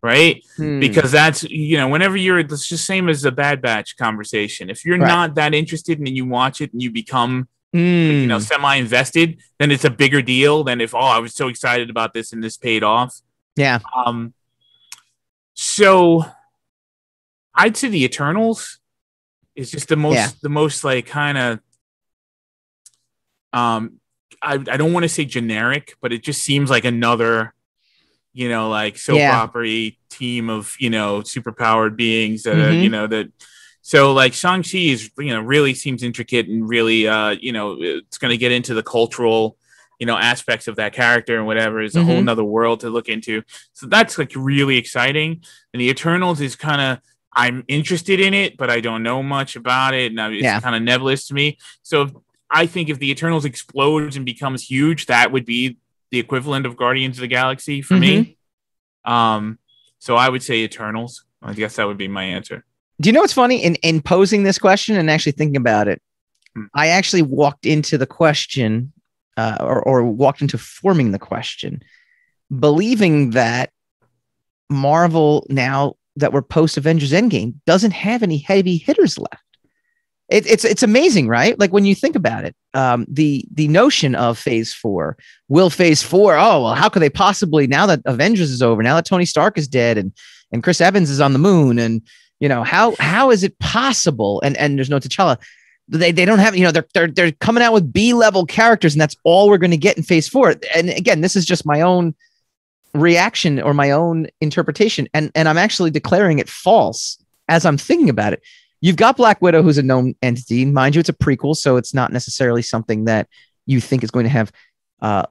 Right? Because that's, whenever it's just same as the Bad Batch conversation. If you're not that interested and you watch it and you become, semi-invested, then it's a bigger deal than if, I was so excited about this and this paid off. Yeah. So I'd say the Eternals is just the most like kind of, I don't want to say generic, but it just seems like another, like soap opera team of, superpowered beings that, so like Shang-Chi is, really seems intricate and really, it's going to get into the cultural, aspects of that character and whatever is a whole nother world to look into. So that's like really exciting. And the Eternals is kind of, I'm interested in it, but I don't know much about it. And it's kind of nebulous to me. So I think if the Eternals explodes and becomes huge, that would be the equivalent of Guardians of the Galaxy for me. So I would say Eternals. I guess that would be my answer. Do you know what's funny? In posing this question and actually thinking about it, I actually walked into the question or walked into forming the question, believing that Marvel, now that we're post Avengers Endgame, doesn't have any heavy hitters left. It's amazing, right? Like, when you think about it, the notion of Phase 4, will Phase 4? Oh, well, how could they possibly, now that Avengers is over, now that Tony Stark is dead and Chris Evans is on the moon, and how is it possible? And there's no T'Challa. They don't have, they're coming out with B-level characters, and that's all we're going to get in Phase 4. And again, this is just my own reaction or my own interpretation, and I'm actually declaring it false as I'm thinking about it. You've got Black Widow, who's a known entity. Mind you, it's a prequel, so it's not necessarily something that you think is going to have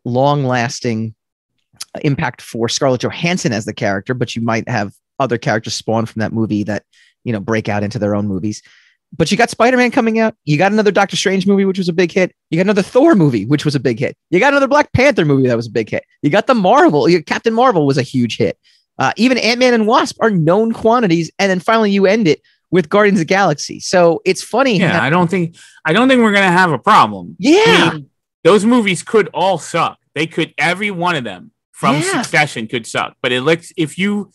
long-lasting impact for Scarlett Johansson as the character, but you might have other characters spawn from that movie that, break out into their own movies. But you got Spider-Man coming out. You got another Doctor Strange movie, which was a big hit. You got another Thor movie, which was a big hit. You got another Black Panther movie that was a big hit. You got Captain Marvel was a huge hit. Even Ant-Man and Wasp are known quantities. And then finally you end it with Guardians of the Galaxy. So it's funny. Yeah, I don't think we're gonna have a problem. Yeah, I mean, those movies could all suck. They could, every one of them from Succession could suck. But it looks, if you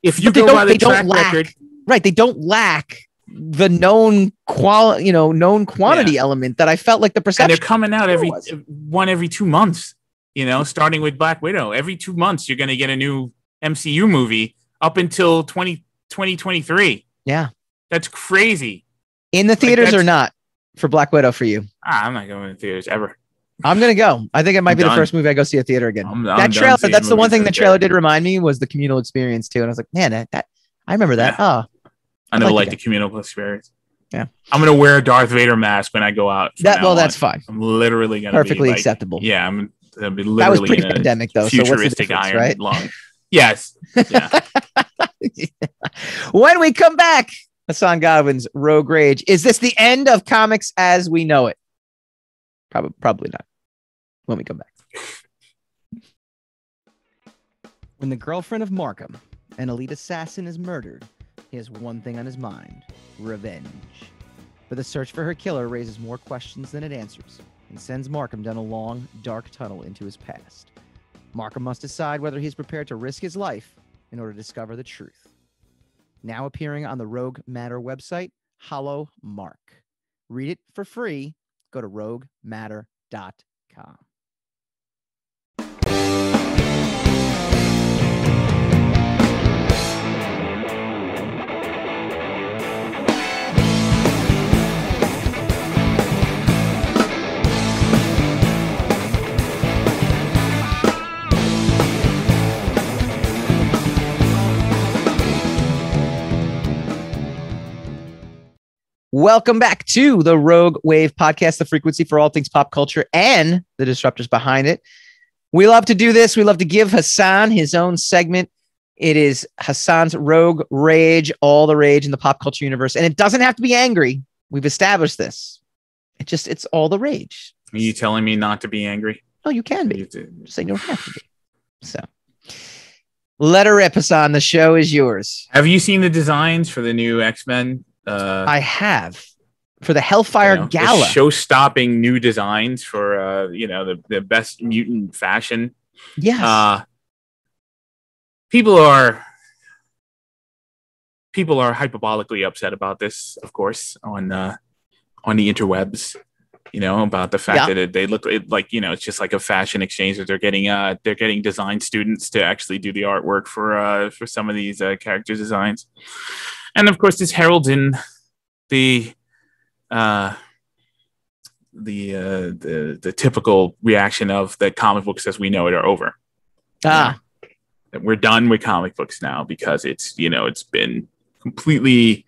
go by the track record, right? They don't lack the known quantity element that I felt like the perception. And they're coming out every 2 months. Starting with Black Widow, every 2 months you're gonna get a new MCU movie up until 2023. Yeah, that's crazy. In the theaters or not for Black Widow for you? I'm not going to theaters ever. I'm gonna go. I think it might be the first movie I go see at theater again. That trailer. That's the one thing the trailer did remind me was the communal experience too. And I was like, man, that I remember that. Yeah. Oh, I never liked the communal experience. Yeah, I'm gonna wear a Darth Vader mask when I go out. That's fine. I'm literally gonna perfectly be acceptable. Yeah, I'm gonna be literally that was pre-pandemic though. Futuristic so iron right? lung. Yes. Yeah. When we come back, Hassan Godwin's Rogue Rage. Is this the end of comics as we know it? Probably not. When we come back. When the girlfriend of Markham, an elite assassin, is murdered, he has one thing on his mind: revenge. But the search for her killer raises more questions than it answers and sends Markham down a long, dark tunnel into his past. Markham must decide whether he's prepared to risk his life in order to discover the truth. Now appearing on the Rogue Matter website, Hollow Mark. Read it for free. Go to roguematter.com. Welcome back to the Rogue Wave podcast, the frequency for all things pop culture and the disruptors behind it. We love to do this. We love to give Hassan his own segment. It is Hassan's Rogue Rage, all the rage in the pop culture universe. And it doesn't have to be angry. We've established this. It's all the rage. Are you telling me not to be angry? Oh, you can be. Just saying you don't have to be. So let her rip, Hassan. The show is yours. Have you seen the designs for the new X-Men? I have, for the Hellfire Gala. Show-stopping new designs for the best mutant fashion. Yes. People are hyperbolically upset about this, of course, on the interwebs. About the fact that they look like it's just like a fashion exchange that they're getting design students to actually do the artwork for some of these character designs. And of course, this heralds in the typical reaction of the comic books as we know it are over. That we're done with comic books now because it's been completely,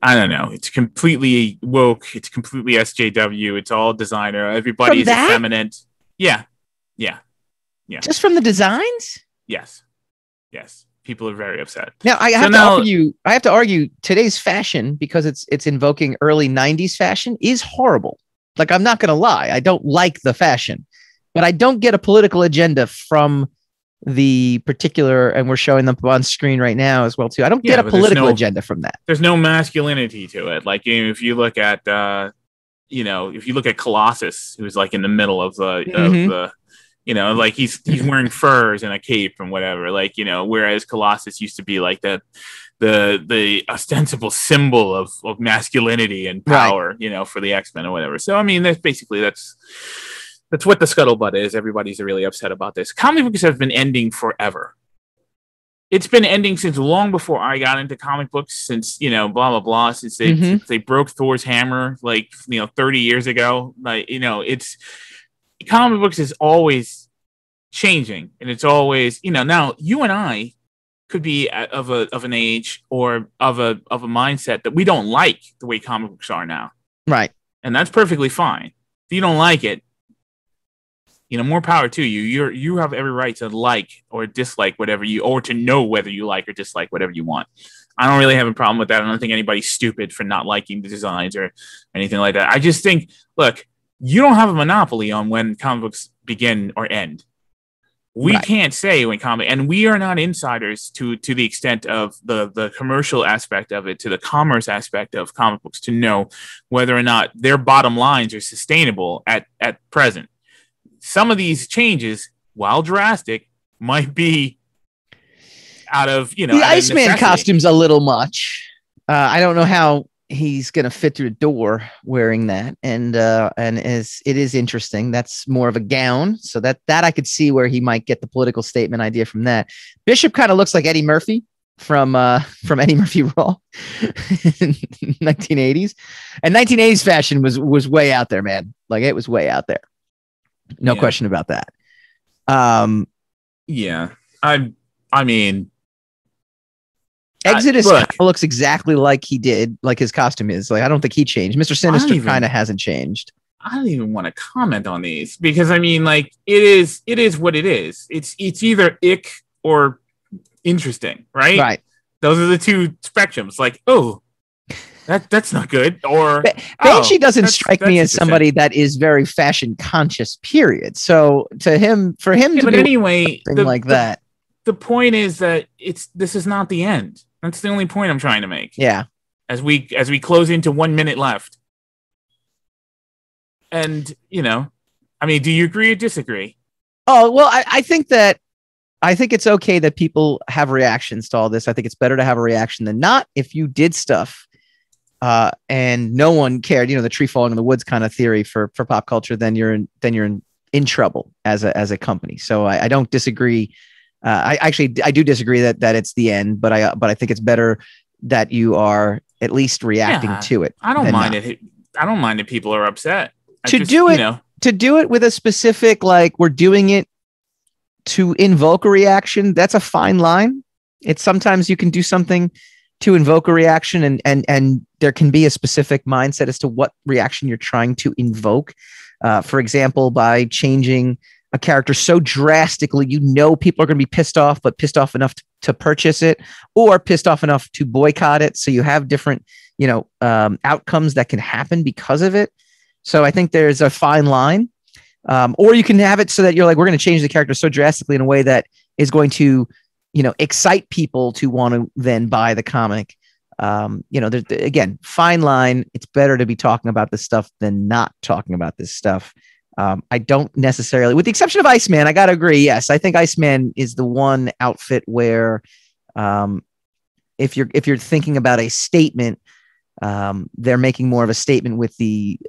I don't know, it's completely woke, it's completely SJW, it's all designer, everybody's effeminate. Yeah. Just from the designs? Yes. People are very upset. Now I have to argue today's fashion, because it's invoking early 90s fashion, is horrible. Like, I'm not going to lie. I don't like the fashion, but I don't get a political agenda from the particular, and we're showing them on screen right now as well too. I don't get a political agenda from that. There's no masculinity to it. Like, if you look at Colossus, who's like in the middle of the like he's wearing furs and a cape and whatever, whereas Colossus used to be like the ostensible symbol of masculinity and power, right, for the X-Men or whatever. So, I mean, that's what the scuttlebutt is. Everybody's really upset about this. Comic books have been ending forever. It's been ending since long before I got into comic books, since, blah, blah, blah, since they broke Thor's hammer, 30 years ago. It's comic books is always changing, and it's always, now you and I could be of an age or of a mindset that we don't like the way comic books are now. Right. And that's perfectly fine. If you don't like it, more power to you. You have every right to like or dislike whatever or to know whether you like or dislike whatever you want. I don't really have a problem with that. I don't think anybody's stupid for not liking the designs or anything like that. I just think, look, you don't have a monopoly on when comic books begin or end. We can't say when and we are not insiders to the extent of the commercial aspect of it, to the commerce aspect of comic books, to know whether or not their bottom lines are sustainable at present. Some of these changes, while drastic, might be out of, the Iceman costume's a little much. I don't know how he's going to fit through the door wearing that. And it is interesting. That's more of a gown. So that I could see where he might get the political statement idea from that. Bishop kind of looks like Eddie Murphy from Eddie Murphy Raw in 1980s. And 1980s fashion was way out there, man. Like, it was way out there. No Yeah. question about that. Yeah. I mean, Exodus look, looks exactly like he did, like his costume is. Like, I don't think he changed. Mr. Sinister kind of hasn't changed. I don't even want to comment on these because I mean, like, it is what it is. It's either ick or interesting, right? Right. Those are the two spectrums. Like, oh, that's not good. Or Banshee doesn't strike me as somebody that is very fashion conscious. Period. So for him to but do anyway, something like that. The point is that this is not the end. That's the only point I'm trying to make. Yeah. As we close into 1 minute left. And, you know, I mean, do you agree or disagree? Oh, well, I think it's okay that people have reactions to all this. I think it's better to have a reaction than not. If you did stuff and no one cared, you know, the tree falling in the woods kind of theory for pop culture, then you're in trouble as a company. So I don't disagree. I do disagree that it's the end, but I think it's better that you are at least reacting to it. I don't mind it. I don't mind if people are upset. To do it with a specific, like, we're doing it to invoke a reaction, that's a fine line. It's sometimes you can do something to invoke a reaction and there can be a specific mindset as to what reaction you're trying to invoke. For example, by changing a character so drastically, you know, people are going to be pissed off, but pissed off enough to purchase it, or pissed off enough to boycott it. So you have different, you know, outcomes that can happen because of it. So I think there's a fine line. Or you can have it so that you're like, we're going to change the character so drastically in a way that is going to, you know, excite people to want to then buy the comic. You know, again, fine line. It's better to be talking about this stuff than not talking about this stuff. I don't necessarily, with the exception of Iceman, I got to agree. Yes, I think Iceman is the one outfit where if you're thinking about a statement, they're making more of a statement with the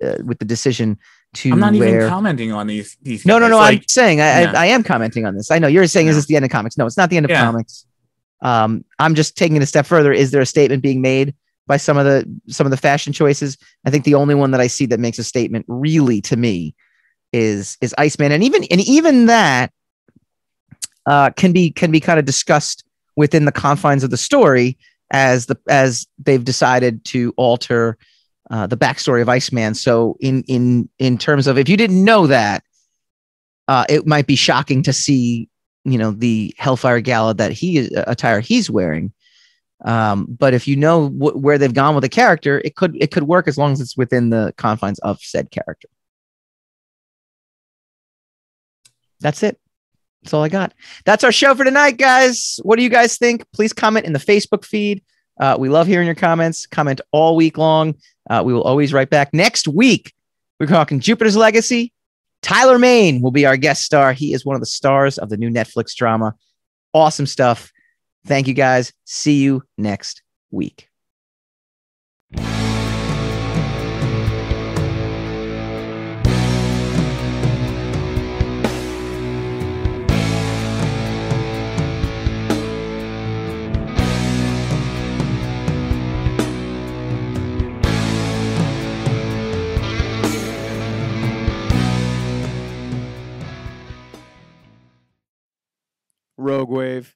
decision to. I'm not even commenting on these guys. No. Like, I'm saying I am commenting on this. I know you're saying, is this the end of comics? No, it's not the end of comics. I'm just taking it a step further. Is there a statement being made by some of the fashion choices? I think the only one that I see that makes a statement really to me is Iceman, and even that can be kind of discussed within the confines of the story as they've decided to alter the backstory of Iceman. So in terms of, if you didn't know that, it might be shocking to see, you know, the Hellfire Gala that attire he's wearing. But if you know where they've gone with the character, it could work as long as it's within the confines of said character. That's it. That's all I got. That's our show for tonight, guys. What do you guys think? Please comment in the Facebook feed. We love hearing your comments. Comment all week long. We will always write back. Next week, we're talking Jupiter's Legacy. Tyler Mane will be our guest star. He is one of the stars of the new Netflix drama. Awesome stuff. Thank you, guys. See you next week. Rogue Wave.